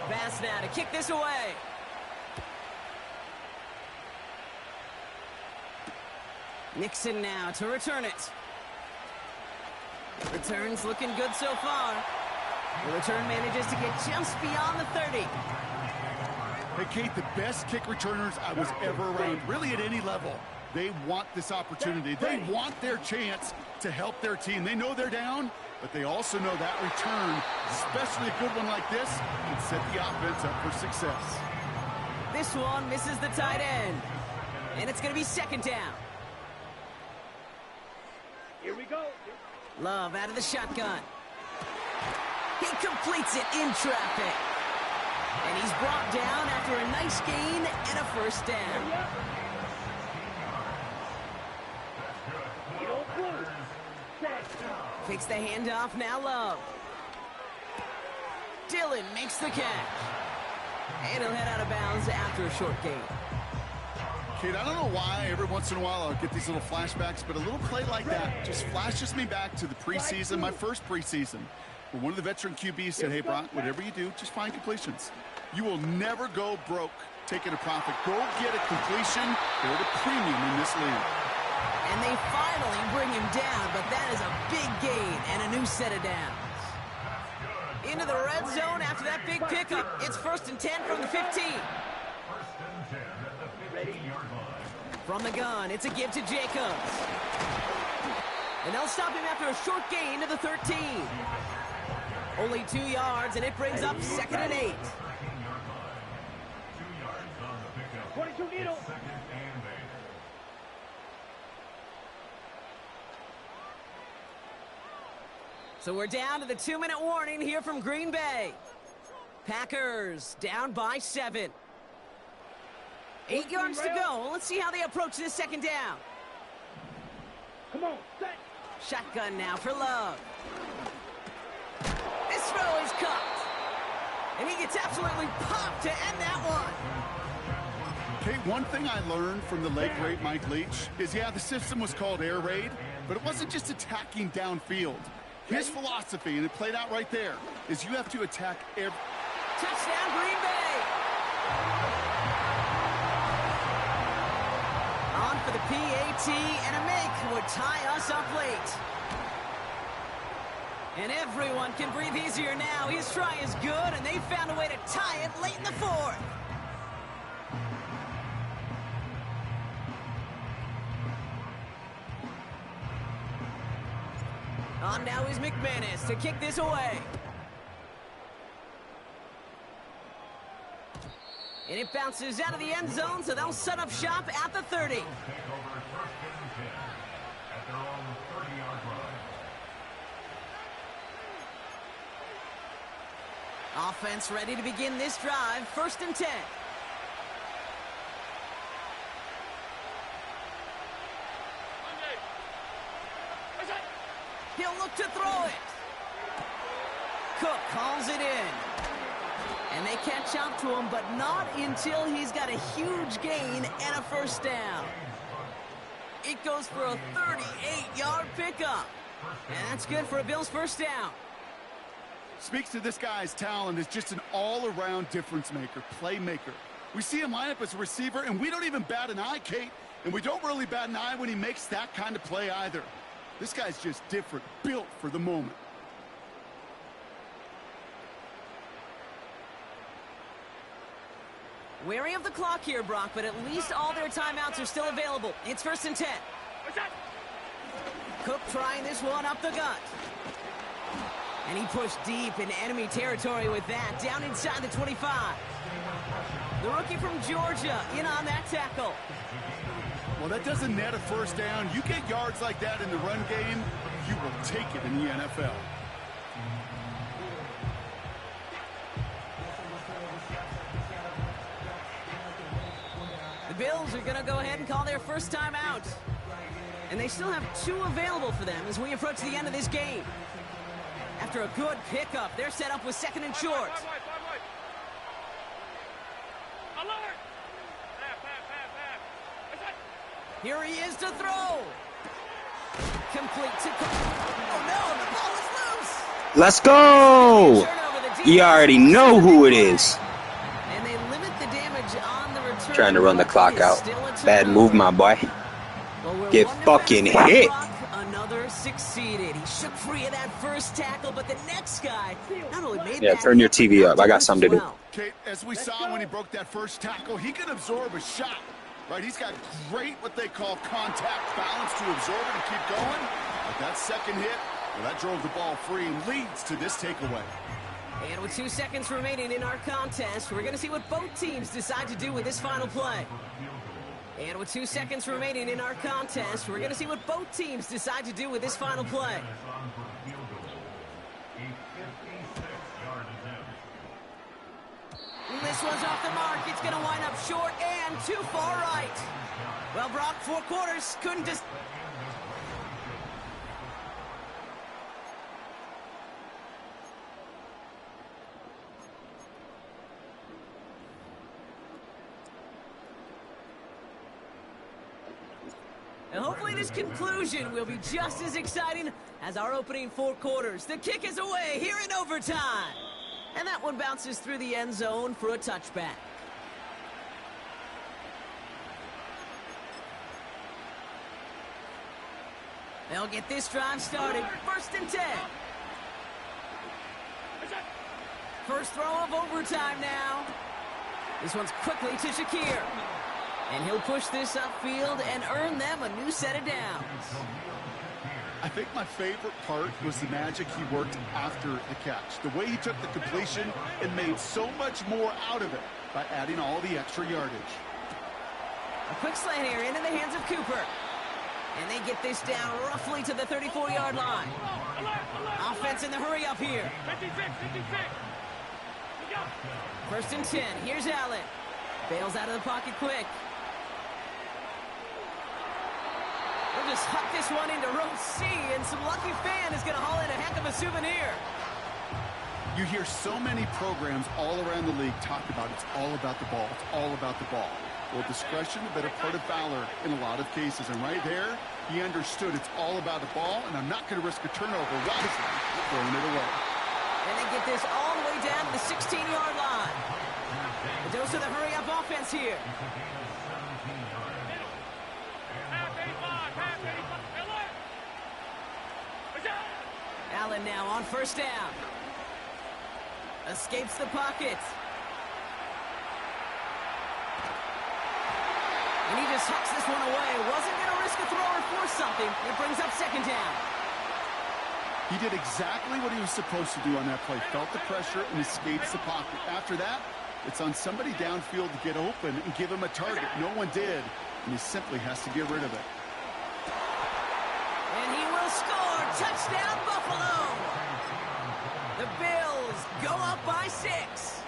Bass now to kick this away. Nixon now to return it. Return's looking good so far. The return manages to get just beyond the 30. Hey, Kate, the best kick returners I was ever around, really at any level. They want this opportunity. They want their chance to help their team. They know they're down, but they also know that return, especially a good one like this, can set the offense up for success. This one misses the tight end. And it's going to be 2nd down. Here we go. Love out of the shotgun. He completes it in traffic. And he's brought down after a nice gain and a first down. Takes the handoff, now Love. Dillon makes the catch. And he'll head out of bounds after a short gain. Kate, I don't know why every once in a while I'll get these little flashbacks, but a little play like that just flashes me back to the preseason, my first preseason. Where one of the veteran QBs said, hey, Brock, whatever you do, just find completions. You will never go broke taking a profit. Go get a completion. They're at a premium in this league. And they finally bring him down, but that is a big gain and a new set of downs. Into the red zone after that big pickup. It's 1st and 10 from the 15. From the gun, it's a give to Jacobs. And they'll stop him after a short gain to the 13. Only 2 yards, and it brings up 2nd and 8. 22 needle. So we're down to the 2-minute warning here from Green Bay. Packers down by 7. 8 yards to go. Let's see how they approach this second down. Come on, set. Shotgun now for Love. This throw is caught. And he gets absolutely popped to end that one. Okay, one thing I learned from the late great Mike Leach is, yeah, the system was called air raid, but it wasn't just attacking downfield. His philosophy, and it played out right there, is you have to attack every... Touchdown, Green Bay. On for the PAT, and a make would tie us up late. And everyone can breathe easier now. His try is good, and they found a way to tie it late in the fourth. On now is McManus to kick this away. And it bounces out of the end zone, so they'll set up shop at the 30. Take over first and 10 at their own 30-yard line. Offense ready to begin this drive. First and 10. He'll look to throw it. Cook calls it in. And they catch up to him, but not until he's got a huge gain and a first down. It goes for a 38-yard pickup. And that's good for a Bills first down. Speaks to this guy's talent as just an all-around difference maker, playmaker. We see him line up as a receiver, and we don't even bat an eye, Kate. And we don't really bat an eye when he makes that kind of play either. This guy's just different, built for the moment. Wary of the clock here, Brock, but at least all their timeouts are still available. It's first and 10. Cook trying this one up the gut. And he pushed deep in enemy territory with that, down inside the 25. The rookie from Georgia in on that tackle. Well, that doesn't net a first down. You get yards like that in the run game, you will take it in the NFL. The Bills are going to go ahead and call their first time out. And they still have 2 available for them as we approach the end of this game. After a good pickup, they're set up with second and short. Here he is to throw. Complete to... Oh, no, the ball is loose. Let's go. You already know who it is. And they limit the damage on the return. Trying to run the clock out. Bad move, my boy. Get fucking hit. Another succeeded. He shook free of that first tackle, but the next guy not only made Yeah, turn your TV up. I got something to do. Okay, as we saw when he broke that first tackle, he can absorb a shot. Right, he's got great what they call contact balance to absorb it and keep going. But that second hit, well, that drove the ball free and leads to this takeaway. And with 2 seconds remaining in our contest, we're going to see what both teams decide to do with this final play. And with 2 seconds remaining in our contest, we're going to see what both teams decide to do with this final play. This one's off the mark. It's going to wind up short and too far right. Well, Brock, 4 quarters couldn't just... And hopefully this conclusion will be just as exciting as our opening 4 quarters. The kick is away here in overtime. And that one bounces through the end zone for a touchback. They'll get this drive started. First and 10. First throw of overtime now. This one's quickly to Shakir. And he'll push this upfield and earn them a new set of downs. I think my favorite part was the magic he worked after the catch. The way he took the completion and made so much more out of it by adding all the extra yardage. A quick slant here into the hands of Cooper. And they get this down roughly to the 34-yard line. Offense in the hurry up here. 56. First and 10. Here's Allen. Bails out of the pocket quick. We'll just huck this one into row C, and some lucky fan is going to haul in a heck of a souvenir. You hear so many programs all around the league talk about it's all about the ball. It's all about the ball. Well, discretion, the better part of valor in a lot of cases. And right there, he understood it's all about the ball, and I'm not going to risk a turnover wisely, throwing it away. And they get this all the way down to the 16-yard line. A dose of the hurry-up offense here. Allen now on first down. Escapes the pocket. And he just hucks this one away. Wasn't going to risk a throw or force something. It brings up second down. He did exactly what he was supposed to do on that play. Felt the pressure and escapes the pocket. After that, it's on somebody downfield to get open and give him a target. No one did, and he simply has to get rid of it. And he will score. Touchdown, Buffalo. The Bills go up by 6.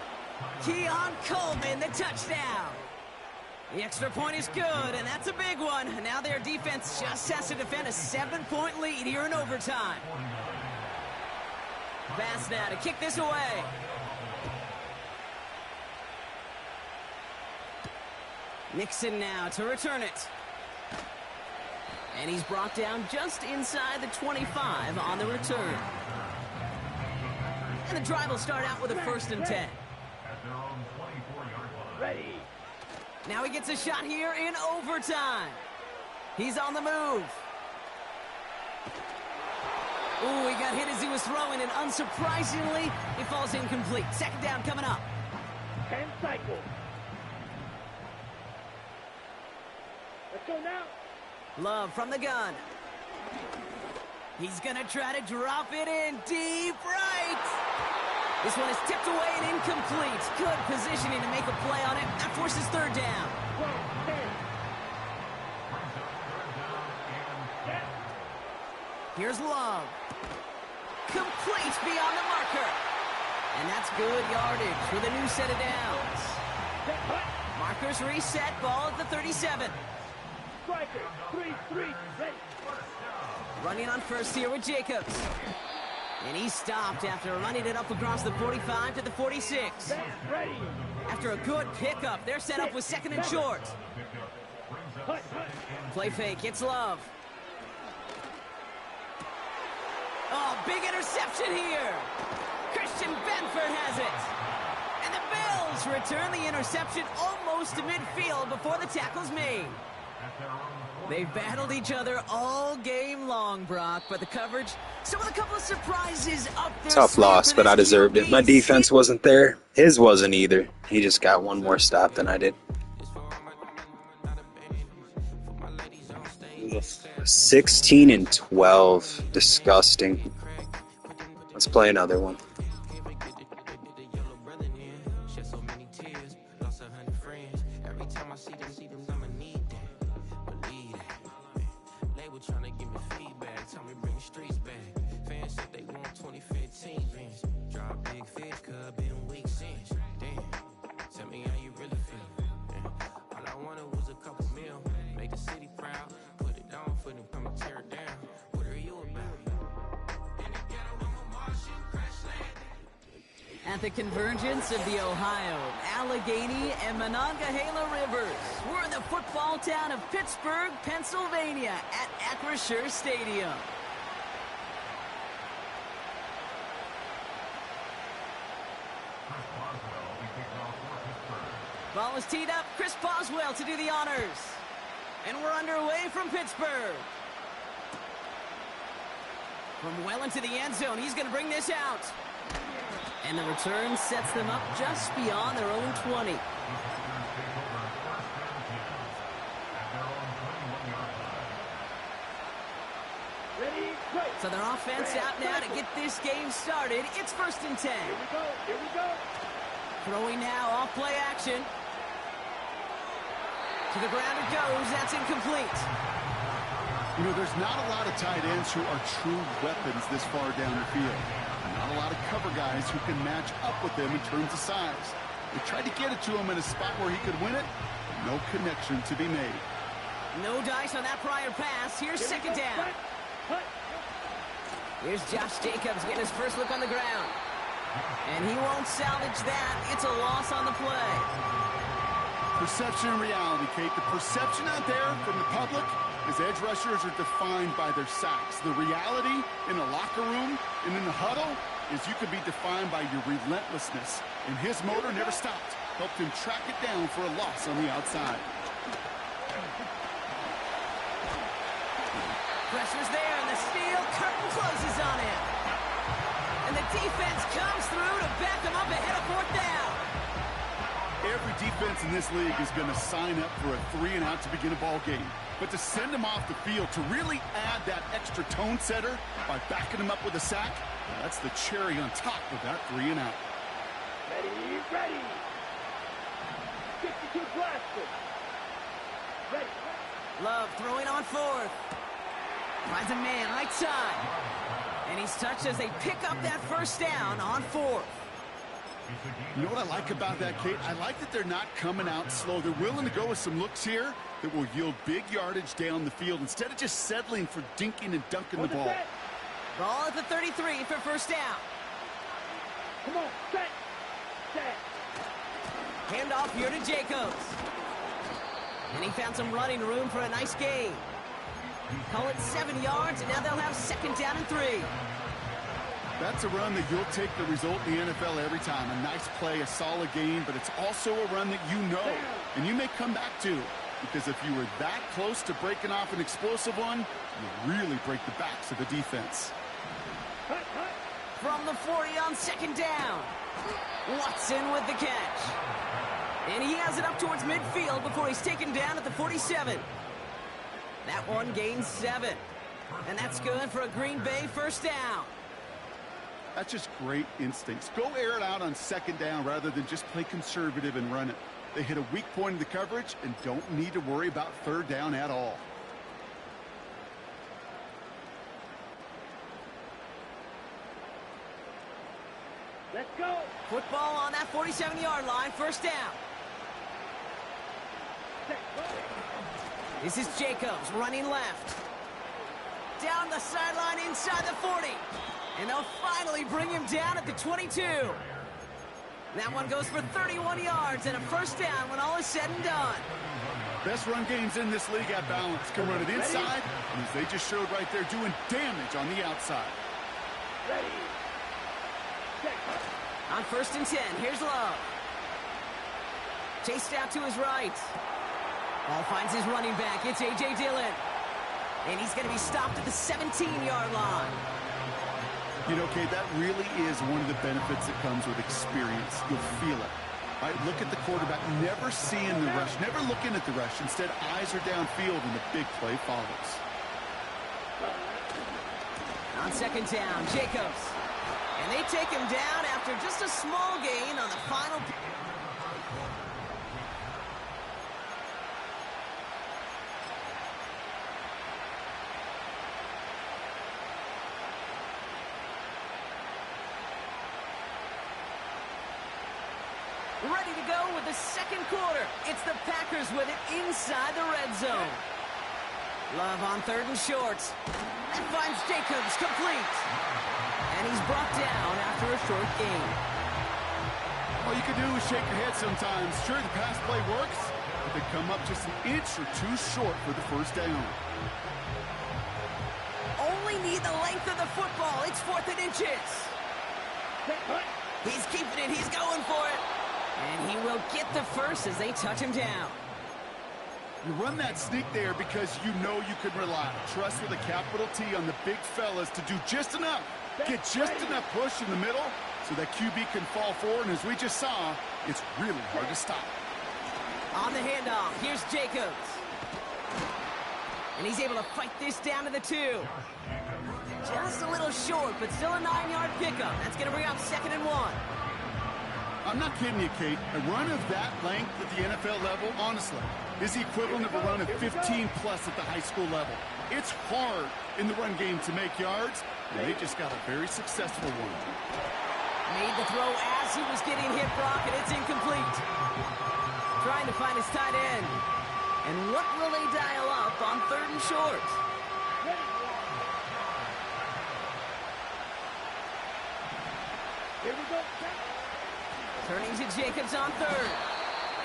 Keon Coleman, the touchdown. The extra point is good, and that's a big one. Now their defense just has to defend a 7-point lead here in overtime. Pass now to kick this away. Nixon now to return it. And he's brought down just inside the 25 on the return. And the drive will start out with a first and 10. Ready. Now he gets a shot here in overtime. He's on the move. Ooh, he got hit as he was throwing, and unsurprisingly, it falls incomplete. Second down coming up. 10 cycles. Let's go now. Love from the gun. He's going to try to drop it in deep right. This one is tipped away and incomplete. Good positioning to make a play on it. That forces third down. 10. Here's Love. Complete beyond the marker. And that's good yardage with a new set of downs. Markers reset, ball at the 37. Striker, 3-3, ready. Running on first here with Jacobs. And he stopped after running it up across the 45 to the 46. Ready. After a good pickup, they're set up with second and short. Play fake, it's Love. Oh, big interception here. Christian Benford has it. And the Bills return the interception almost to midfield before the tackle's made. They've battled each other all game long, Brock, but the coverage, some with a couple of surprises up there. Tough loss, but I deserved it. My defense wasn't there. His wasn't either. He just got one more stop than I did. 16-12. Disgusting. Let's play another one. At the convergence of the Ohio, Allegheny, and Monongahela rivers, we're in the football town of Pittsburgh, Pennsylvania, at Acrisure Stadium. Ball is teed up. Chris Boswell to do the honors. And we're underway from Pittsburgh. From well into the end zone, he's going to bring this out. And the return sets them up just beyond their own 20. Ready, play. So their offense out now to get this game started. It's first and 10. Here we go. Throwing now off play action. To the ground it goes. That's incomplete. You know, there's not a lot of tight ends who are true weapons this far down the field. Not a lot of cover guys who can match up with them in terms of size. They tried to get it to him in a spot where he could win it. No connection to be made. No dice on that prior pass. Here's second down. Here's Josh Jacobs getting his first look on the ground. And he won't salvage that. It's a loss on the play. Perception and reality, Kate. The perception out there from the public is edge rushers are defined by their sacks. The reality in a locker room and in the huddle is you could be defined by your relentlessness. And his motor never stopped. Helped him track it down for a loss on the outside. Pressure's there, and the steel curtain closes on him. And the defense comes through to back him up ahead of fourth down. Every defense in this league is going to sign up for a 3-and-out to begin a ball game. But to send him off the field, to really add that extra tone setter by backing him up with a sack, that's the cherry on top of that 3-and-out. Ready. 52 blasted. Ready. Love throwing on fourth. Finds a man right side. And he's touched as they pick up that first down on fourth. You know what I like about that, Kate? I like that they're not coming out slow. They're willing to go with some looks here that will yield big yardage down the field instead of just settling for dinking and dunking the ball. Ball at the 33 for first down. Come on, set. Handoff here to Jacobs. And he found some running room for a nice gain. Call it 7 yards, and now they'll have second down and 3. That's a run that you'll take the result in the NFL every time. A nice play, a solid game, but it's also a run that you know, and you may come back to. Because if you were that close to breaking off an explosive one, you really break the backs of the defense. From the 40 on second down. Watson with the catch. And he has it up towards midfield before he's taken down at the 47. That one gains 7. And that's good for a Green Bay first down. That's just great instincts. Go air it out on second down rather than just play conservative and run it. They hit a weak point in the coverage and don't need to worry about third down at all. Let's go. Football on that 47-yard line, first down. This is Jacobs running left. Down the sideline inside the 40. And they'll finally bring him down at the 22. That one goes for 31 yards and a first down when all is said and done. Best run games in this league at balance. Can run it inside, and as they just showed right there, doing damage on the outside. Ready. On first and 10, here's Love. Chased out to his right. Ball finds his running back. It's A.J. Dillon. And he's going to be stopped at the 17-yard line. You know, Kate, that really is one of the benefits that comes with experience. You'll feel it. Right? Look at the quarterback, never seeing the rush, never looking at the rush. Instead, eyes are downfield, and the big play follows. On second down, Jacobs. And they take him down after just a small gain on the final. Ready to go with the second quarter. It's the Packers with it inside the red zone. Love on third and short. That finds Jacobs complete. And he's brought down after a short gain. All you can do is shake your head sometimes. Sure, the pass play works, but they come up just an inch or two short for the first down. Only need the length of the football. It's 4th and inches. He's keeping it. He's going for it. And he will get the first as they touch him down. You run that sneak there because you know you can rely. Trust with a capital T on the big fellas to do just enough. Get just enough push in the middle so that QB can fall forward. And as we just saw, it's really hard to stop. On the handoff, here's Jacobs. And he's able to fight this down to the 2. Just a little short, but still a 9-yard pickup. That's going to bring up 2nd and 1. I'm not kidding you, Kate. A run of that length at the NFL level, honestly, is the equivalent of a run of 15-plus at the high school level. It's hard in the run game to make yards, and they just got a very successful one. Made the throw as he was getting hit, Brock, and it's incomplete. Trying to find his tight end. And what will they dial up on 3rd and short? Here we go. Turning to Jacobs on 3rd.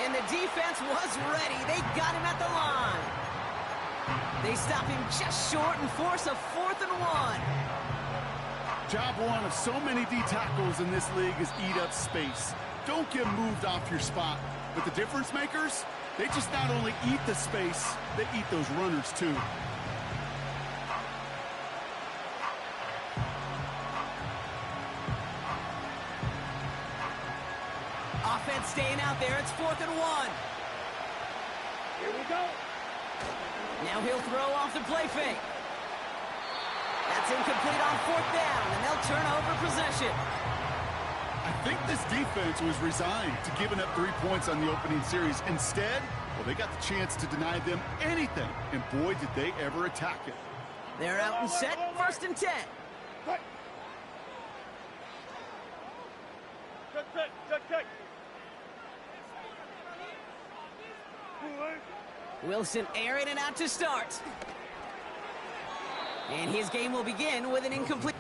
And the defense was ready. They got him at the line. They stop him just short and force a 4th and 1. Job one of so many D tackles in this league is eat up space. Don't get moved off your spot. But the difference makers, they just not only eat the space, they eat those runners too. Offense staying out there. It's 4th and 1. Here we go. Now he'll throw off the play fake. That's incomplete on 4th down, and they'll turn over possession. I think this defense was resigned to giving up 3 points on the opening series. Instead, well, they got the chance to deny them anything, and boy, did they ever attack it. They're out and set, 1st and 10. Check. Wilson airing it out to start. And his game will begin with an incomplete.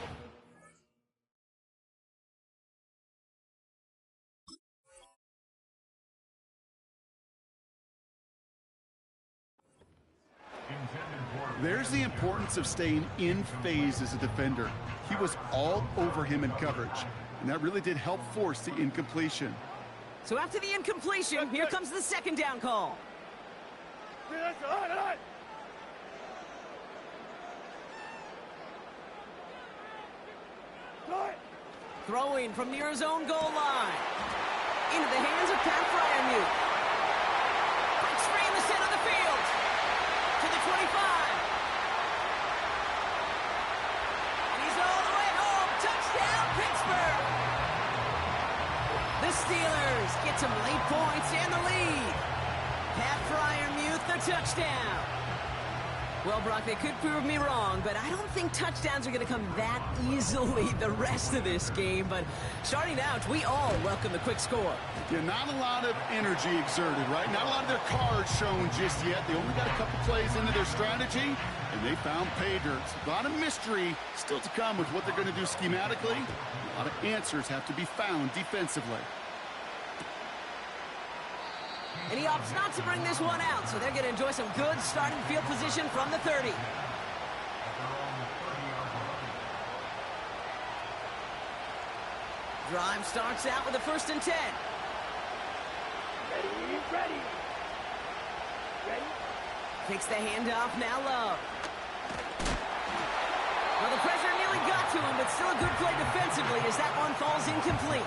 There's the importance of staying in phase as a defender. He was all over him in coverage, and that really did help force the incompletion. So after the incompletion, here comes the 2nd down call. Throwing from near his own goal line. Into the hands of Pat Fryermuth. Breaks free in the center of the field. To the 25. And he's all the way home. Touchdown, Pittsburgh. The Steelers get some late points and the lead. Pat Fryermuth, the touchdown. Well, Brock, they could prove me wrong, but I don't think touchdowns are going to come that easily the rest of this game. But starting out, we all welcome the quick score. Yeah, not a lot of energy exerted, right? Not a lot of their cards shown just yet. They only got a couple plays into their strategy, and they found pay dirt. A lot of mystery still to come with what they're going to do schematically. A lot of answers have to be found defensively. And he opts not to bring this one out, so they're going to enjoy some good starting field position from the 30. Drive starts out with a 1st and 10. Ready. Takes the handoff, now Love. Well, the pressure nearly got to him, but still a good play defensively as that one falls incomplete.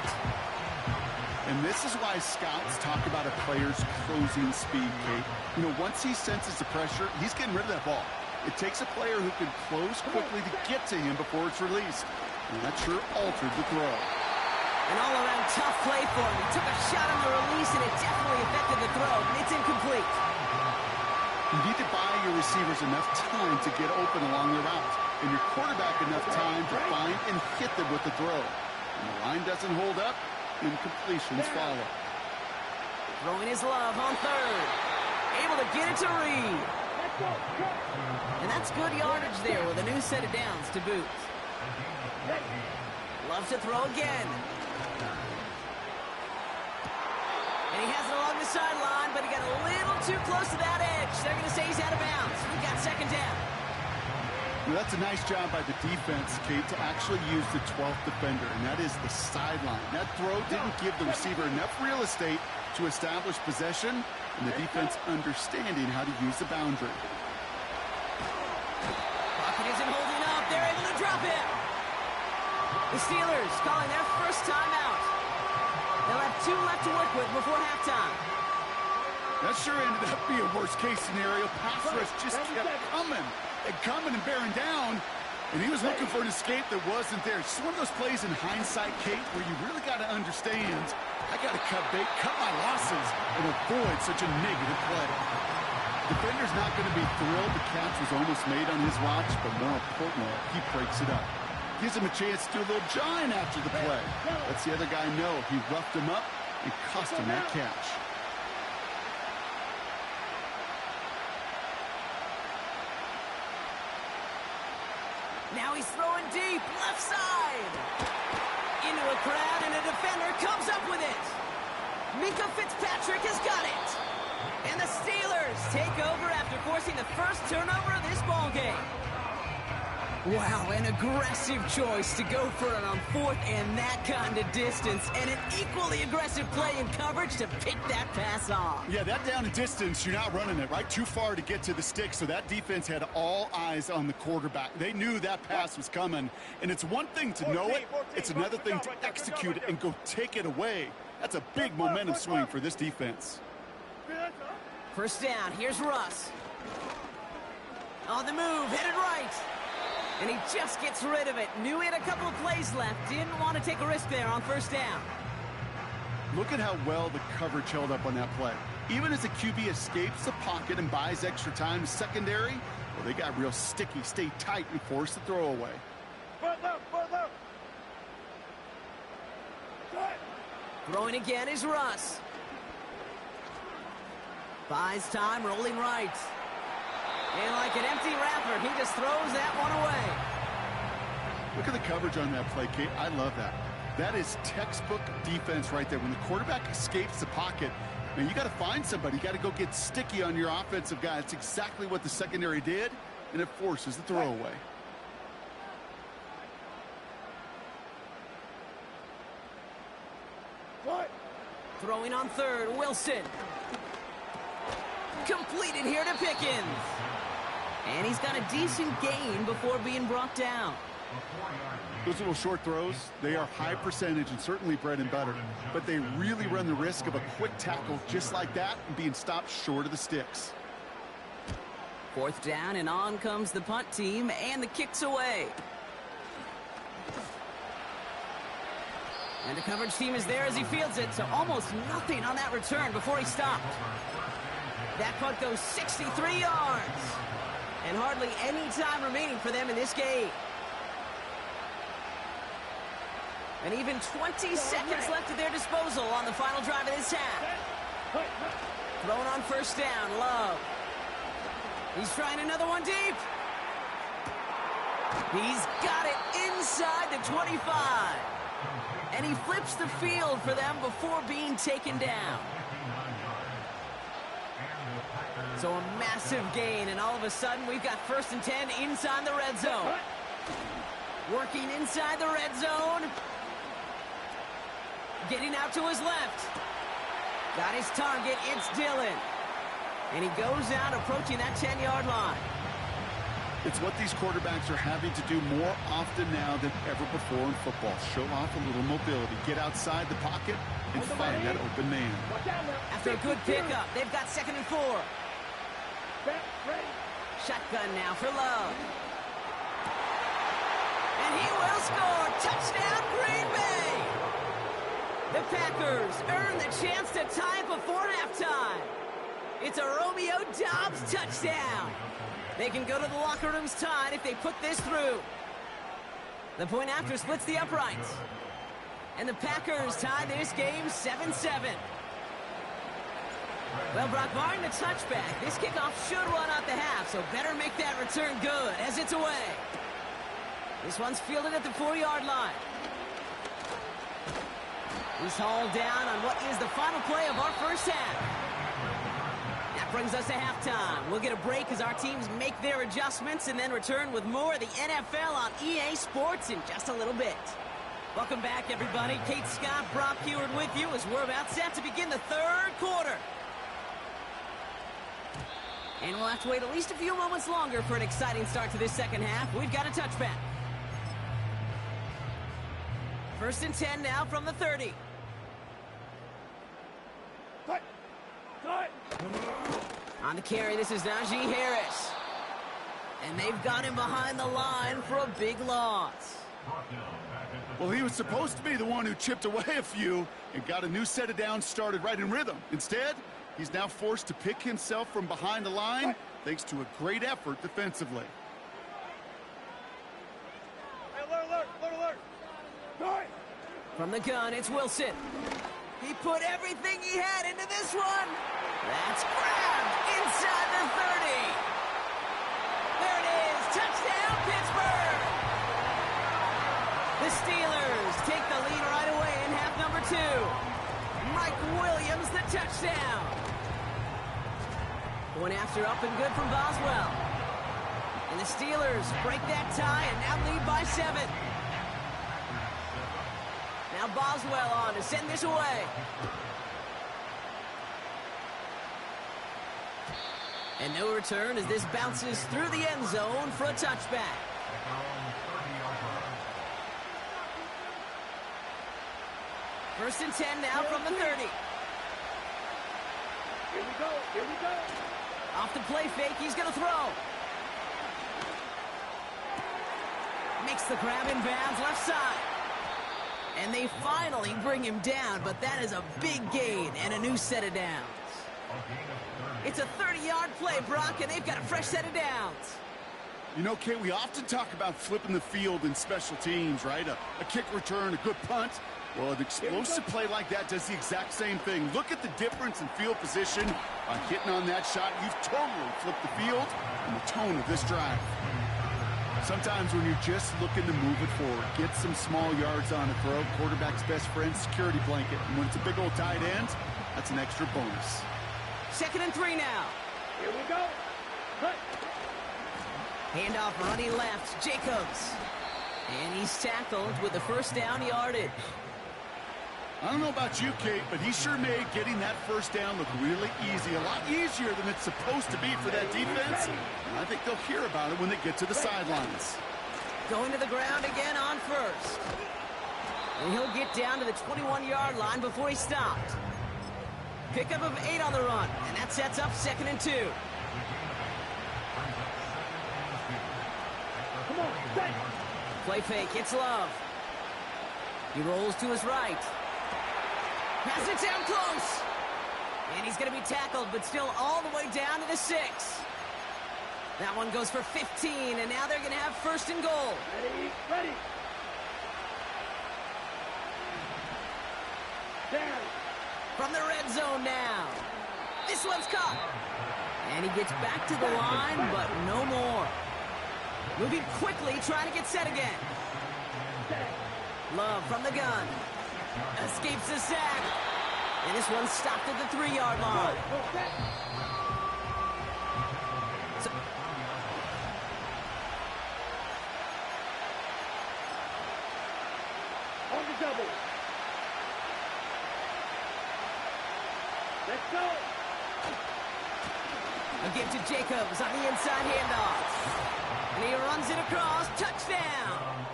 And this is why scouts talk about a player's closing speed, Kate. You know, once he senses the pressure, he's getting rid of that ball. It takes a player who can close quickly to get to him before it's released. And that sure altered the throw. An all-around tough play for him. He took a shot on the release, and it definitely affected the throw. It's incomplete. You need to buy your receivers enough time to get open along the route, and your quarterback enough time to find and hit them with the throw. When the line doesn't hold up, incompletions follow. Throwing his Love on 3rd. Able to get it to Reed. And that's good yardage there with a new set of downs to boot. Loves to throw again. And he has it along the sideline, but he got a little too close to that edge. They're going to say he's out of bounds. We've got 2nd down. Well, that's a nice job by the defense, Kate, to actually use the 12th defender, and that is the sideline. That throw didn't give the receiver enough real estate to establish possession, and the defense understanding how to use the boundary. Pocket isn't holding up. They're able to drop it. The Steelers calling their first timeout. They'll have 2 left to work with before halftime. That sure ended up being a worst-case scenario. Pass rush just kept coming and bearing down, and he was looking for an escape that wasn't there. It's just one of those plays in hindsight, Kate, where you really got to understand I got to cut my losses and avoid such a negative play. Defender's not going to be thrilled the catch was almost made on his watch, but more importantly, he breaks it up. Gives him a chance to do a little jawing after the play. Lets the other guy know he roughed him up and cost him that catch. Now he's throwing deep, left side. Into a crowd, and a defender comes up with it. Minka Fitzpatrick has got it. And the Steelers take over after forcing the first turnover of this ballgame. Wow, an aggressive choice to go for it on fourth and that kind of distance. And an equally aggressive play in coverage to pick that pass off. Yeah, that down and distance, you're not running it, right? Too far to get to the stick, so that defense had all eyes on the quarterback. They knew that pass was coming. And it's one thing to know it, it's another thing to execute it and go take it away. That's a big momentum swing for this defense. First down, here's Russ. On the move, headed right. And he just gets rid of it. Knew he had a couple of plays left. Didn't want to take a risk there on first down. Look at how well the coverage held up on that play. Even as the QB escapes the pocket and buys extra time to secondary, well, they got real sticky, stay tight, and force the throw away. Throwing again is Russ. Buys time, rolling right. And like an empty wrapper, he just throws that one away. Look at the coverage on that play, Kate. I love that. That is textbook defense right there. When the quarterback escapes the pocket, man, you got to find somebody. You got to go get sticky on your offensive guy. That's exactly what the secondary did, and it forces the throw away. Throwing on third, Wilson. Completed here to Pickens. And he's got a decent gain before being brought down. Those little short throws, they are high percentage and certainly bread and butter, but they really run the risk of a quick tackle just like that and being stopped short of the sticks. Fourth down, and on comes the punt team, and the kick's away. And the coverage team is there as he fields it, so almost nothing on that return before he stopped. That punt goes 63 yards. And hardly any time remaining for them in this game. And even 20 seconds left at their disposal on the final drive of this half. Thrown on first down, Love. He's trying another one deep. He's got it inside the 25. And he flips the field for them before being taken down. So a massive gain, and all of a sudden we've got 1st and 10 inside the red zone. Working inside the red zone. Getting out to his left. Got his target, it's Dillon. And he goes out approaching that 10-yard line. It's what these quarterbacks are having to do more often now than ever before in football. Show off a little mobility. Get outside the pocket and find that open man. After a good pickup, they've got 2nd and 4. Shotgun now for Love. And he will score. Touchdown, Green Bay. The Packers earn the chance to tie it before halftime. It's a Romeo Doubs touchdown. They can go to the locker rooms tied if they put this through. The point after splits the uprights. And the Packers tie this game 7-7. Well, Brock, barring the touchback, this kickoff should run out the half, so better make that return good as it's away. This one's fielded at the 4-yard line. He's hauled down on what is the final play of our first half. That brings us to halftime. We'll get a break as our teams make their adjustments and then return with more of the NFL on EA Sports in just a little bit. Welcome back, everybody. Kate Scott, Brock Heward with you as we're about set to begin the 3rd quarter. And we'll have to wait at least a few moments longer for an exciting start to this second half. We've got a touchback. 1st and 10 now from the 30. On the carry, this is Najee Harris. And they've got him behind the line for a big loss. Well, he was supposed to be the one who chipped away a few and got a new set of downs started right in rhythm. Instead, he's now forced to pick himself from behind the line thanks to a great effort defensively. Alert! From the gun, it's Wilson. He put everything he had into this one. That's grabbed inside the 30. There it is. Touchdown, Pittsburgh. The Steelers take the lead right away in half number 2. Mike Williams, the touchdown. Going after up and good from Boswell. And the Steelers break that tie and now lead by 7. Now Boswell on to send this away. And no return as this bounces through the end zone for a touchback. First and 10 now from the 30. Here we go. Off the play fake, he's going to throw. Makes the grab in bounds left side. And they finally bring him down, but that is a big gain and a new set of downs. It's a 30-yard play, Brock, and they've got a fresh set of downs. You know, Kate, we often talk about flipping the field in special teams, right? A kick return, a good punt. Well, an explosive play like that does the exact same thing. Look at the difference in field position. By hitting on that shot, you've totally flipped the field and the tone of this drive. Sometimes when you're just looking to move it forward, get some small yards on a throw, quarterback's best friend, security blanket. And when it's a big old tight end, that's an extra bonus. 2nd and 3 now. Here we go. Cut. Handoff running left, Jacobs. And he's tackled with the first down yardage. I don't know about you, Kate, but he sure made getting that first down look really easy. A lot easier than it's supposed to be for that defense. And I think they'll hear about it when they get to the sidelines. Going to the ground again on first. And he'll get down to the 21-yard line before he stopped. Pickup of 8 on the run, and that sets up 2nd and 2. Come on, set. Play fake, it's Love. He rolls to his right. Pass it down close. And he's going to be tackled, but still all the way down to the 6. That one goes for 15, and now they're going to have 1st and goal. Ready. Down. From the red zone now. This one's caught. And he gets back to the line, but no more. Moving quickly, trying to get set again. Love from the gun. Escapes the sack. And this one's stopped at the 3-yard line. So, on the double. Let's go. a give to Jacobs on the inside handoff. And he runs it across. Touchdown.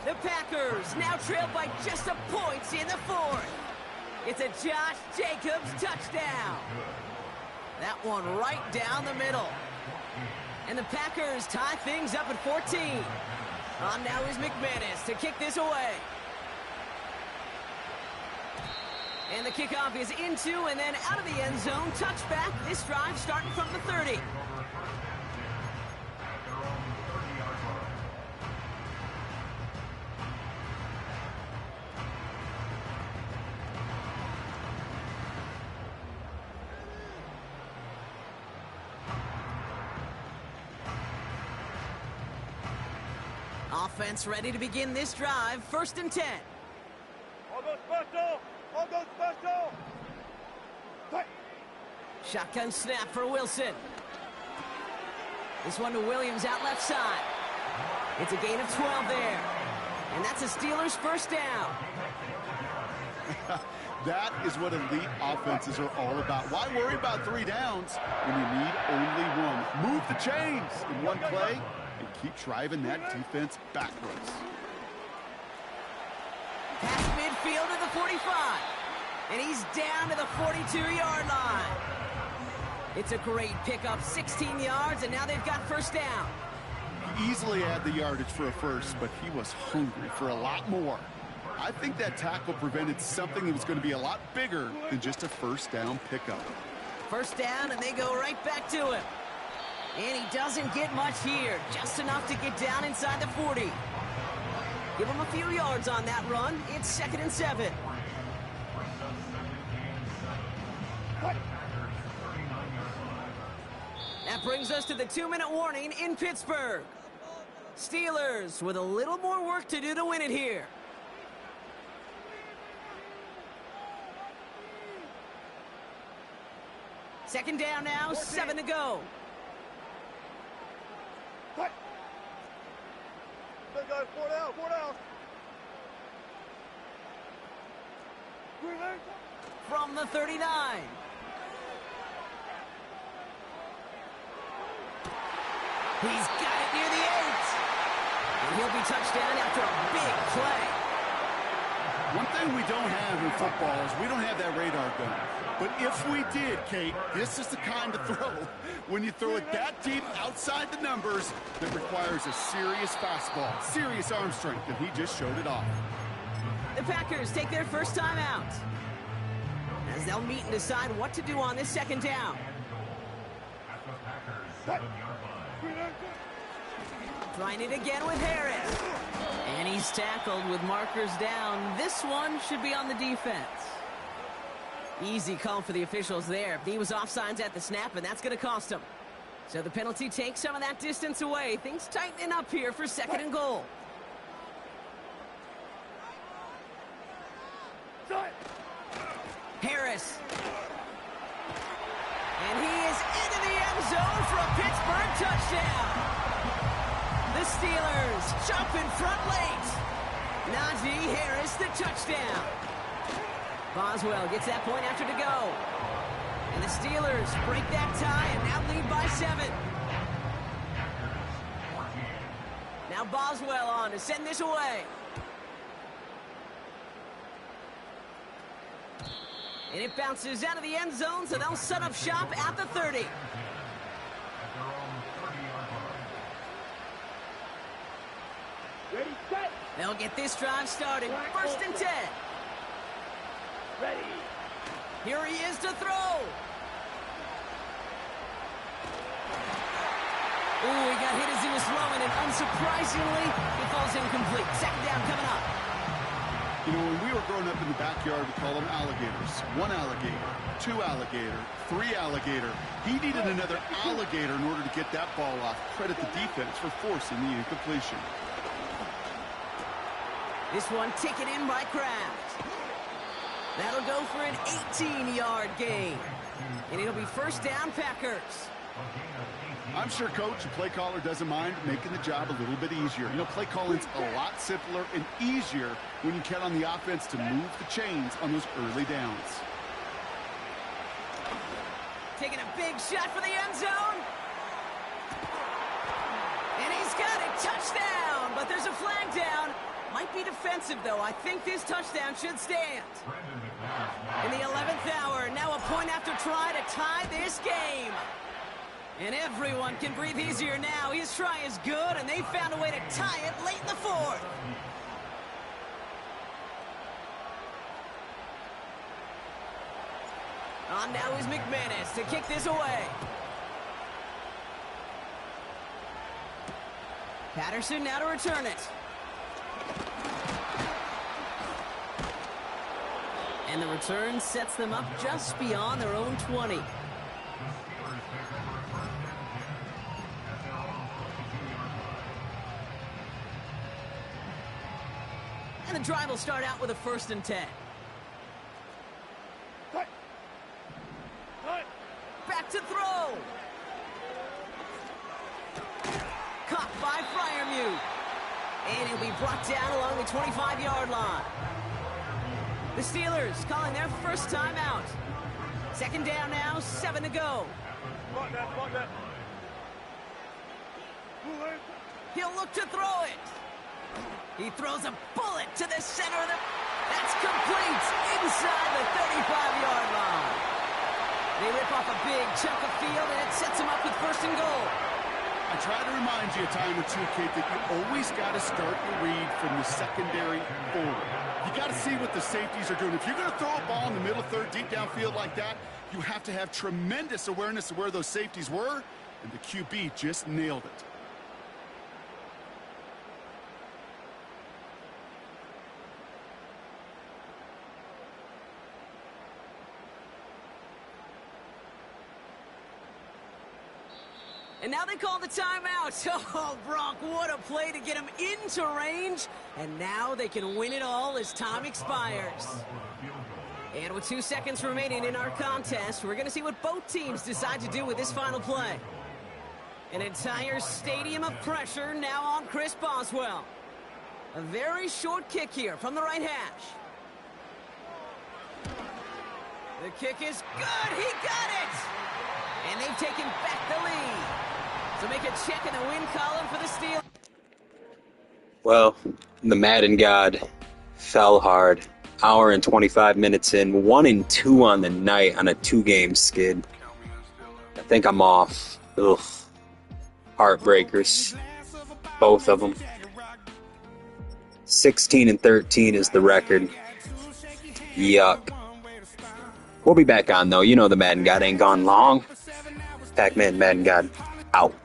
The Packers now trail by just a point in the 4th. It's a Josh Jacobs touchdown. That one right down the middle. And the Packers tie things up at 14. On now is McManus to kick this away. And the kickoff is into and then out of the end zone. Touchback. This drive starting from the 30. Offense ready to begin this drive. 1st and 10. All goes special. All goes special. Shotgun snap for Wilson. This one to Williams out left side. It's a gain of 12 there. And that's the Steelers' first down. That is what elite offenses are all about. Why worry about 3 downs when you need only one? Move the chains in one play and keep driving that defense backwards. Past midfield to the 45. And he's down to the 42-yard line. It's a great pickup, 16 yards, and now they've got first down. He easily had the yardage for a first, but he was hungry for a lot more. I think that tackle prevented something that was going to be a lot bigger than just a first down pickup. First down, and they go right back to him. And he doesn't get much here, just enough to get down inside the 40. Give him a few yards on that run. It's 2nd and 7. That brings us to the 2-minute warning in Pittsburgh. Steelers with a little more work to do to win it here. Second down now, 7 to go. Four down. From the 39. He's got it near the 8. And he'll be touchdown after a big play. One thing we don't have in football is we don't have that radar gun. But if we did, Kate, this is the kind of throw, when you throw it that deep outside the numbers, that requires a serious fastball, serious arm strength, and he just showed it off. The Packers take their first time out, as they'll meet and decide what to do on this second down. Trying it again with Harris. And he's tackled with markers down. This one should be on the defense. Easy call for the officials there. He was offsides at the snap, and that's going to cost him. So the penalty takes some of that distance away. Things tightening up here for 2nd and goal. Harris. And he is into the end zone for a Pittsburgh touchdown. The Steelers jump in front late. Najee Harris, the touchdown. Boswell gets that point after to go. And the Steelers break that tie and now lead by 7. Now Boswell on to send this away. And it bounces out of the end zone, so they'll set up shop at the 30. Ready, set. They'll get this drive started. 1st and 10. Ready. Here he is to throw. Ooh, he got hit as he was throwing, and unsurprisingly, it falls incomplete. Second down coming up. You know, when we were growing up in the backyard, we call them alligators. 1 alligator, 2 alligator, 3 alligator. He needed another alligator in order to get that ball off. Credit the defense for forcing the incompletion. This one taken in by Kraft. That'll go for an 18-yard gain. And it'll be first down, Packers. I'm sure coach and play caller doesn't mind making the job a little bit easier. You know, play calling's a lot simpler and easier when you count on the offense to move the chains on those early downs. Taking a big shot for the end zone. And he's got it. Touchdown. But there's a flag down. Might be defensive, though. I think this touchdown should stand. In the 11th hour, now a point after try to tie this game. And everyone can breathe easier now. His try is good, and they found a way to tie it late in the 4th. On now is McManus to kick this away. Patterson now to return it. And the return sets them up just beyond their own 20. And the drive will start out with a 1st and 10. Back to throw. Caught by Freiermuth. And he'll be brought down along the 25-yard line. The Steelers calling their first timeout. Second down now, 7 to go. He'll look to throw it. He throws a bullet to the center of the... That's complete inside the 35-yard line. They rip off a big chunk of field, and it sets him up with 1st and goal. I try to remind you a time or two, kid, that you always got to start your read from the secondary forward. You got to see what the safeties are doing. If you're going to throw a ball in the middle third, deep downfield like that, you have to have tremendous awareness of where those safeties were, and the QB just nailed it. And now they call the timeout. Oh, Brock, what a play to get him into range. And now they can win it all as time expires. And with 2 seconds remaining in our contest, we're going to see what both teams decide to do with this final play. An entire stadium of pressure now on Chris Boswell. A very short kick here from the right hash. The kick is good. He got it. And they've taken back the lead. So make a check in the win column for the Steelers. Well, the Madden god fell hard. Hour and 25 minutes in, 1-2 on the night on a 2-game skid. I think I'm off. Ugh. Heartbreakers. Both of them. 16-13 is the record. Yuck. We'll be back on, though. You know the Madden god ain't gone long. Pac-Man Madden god out.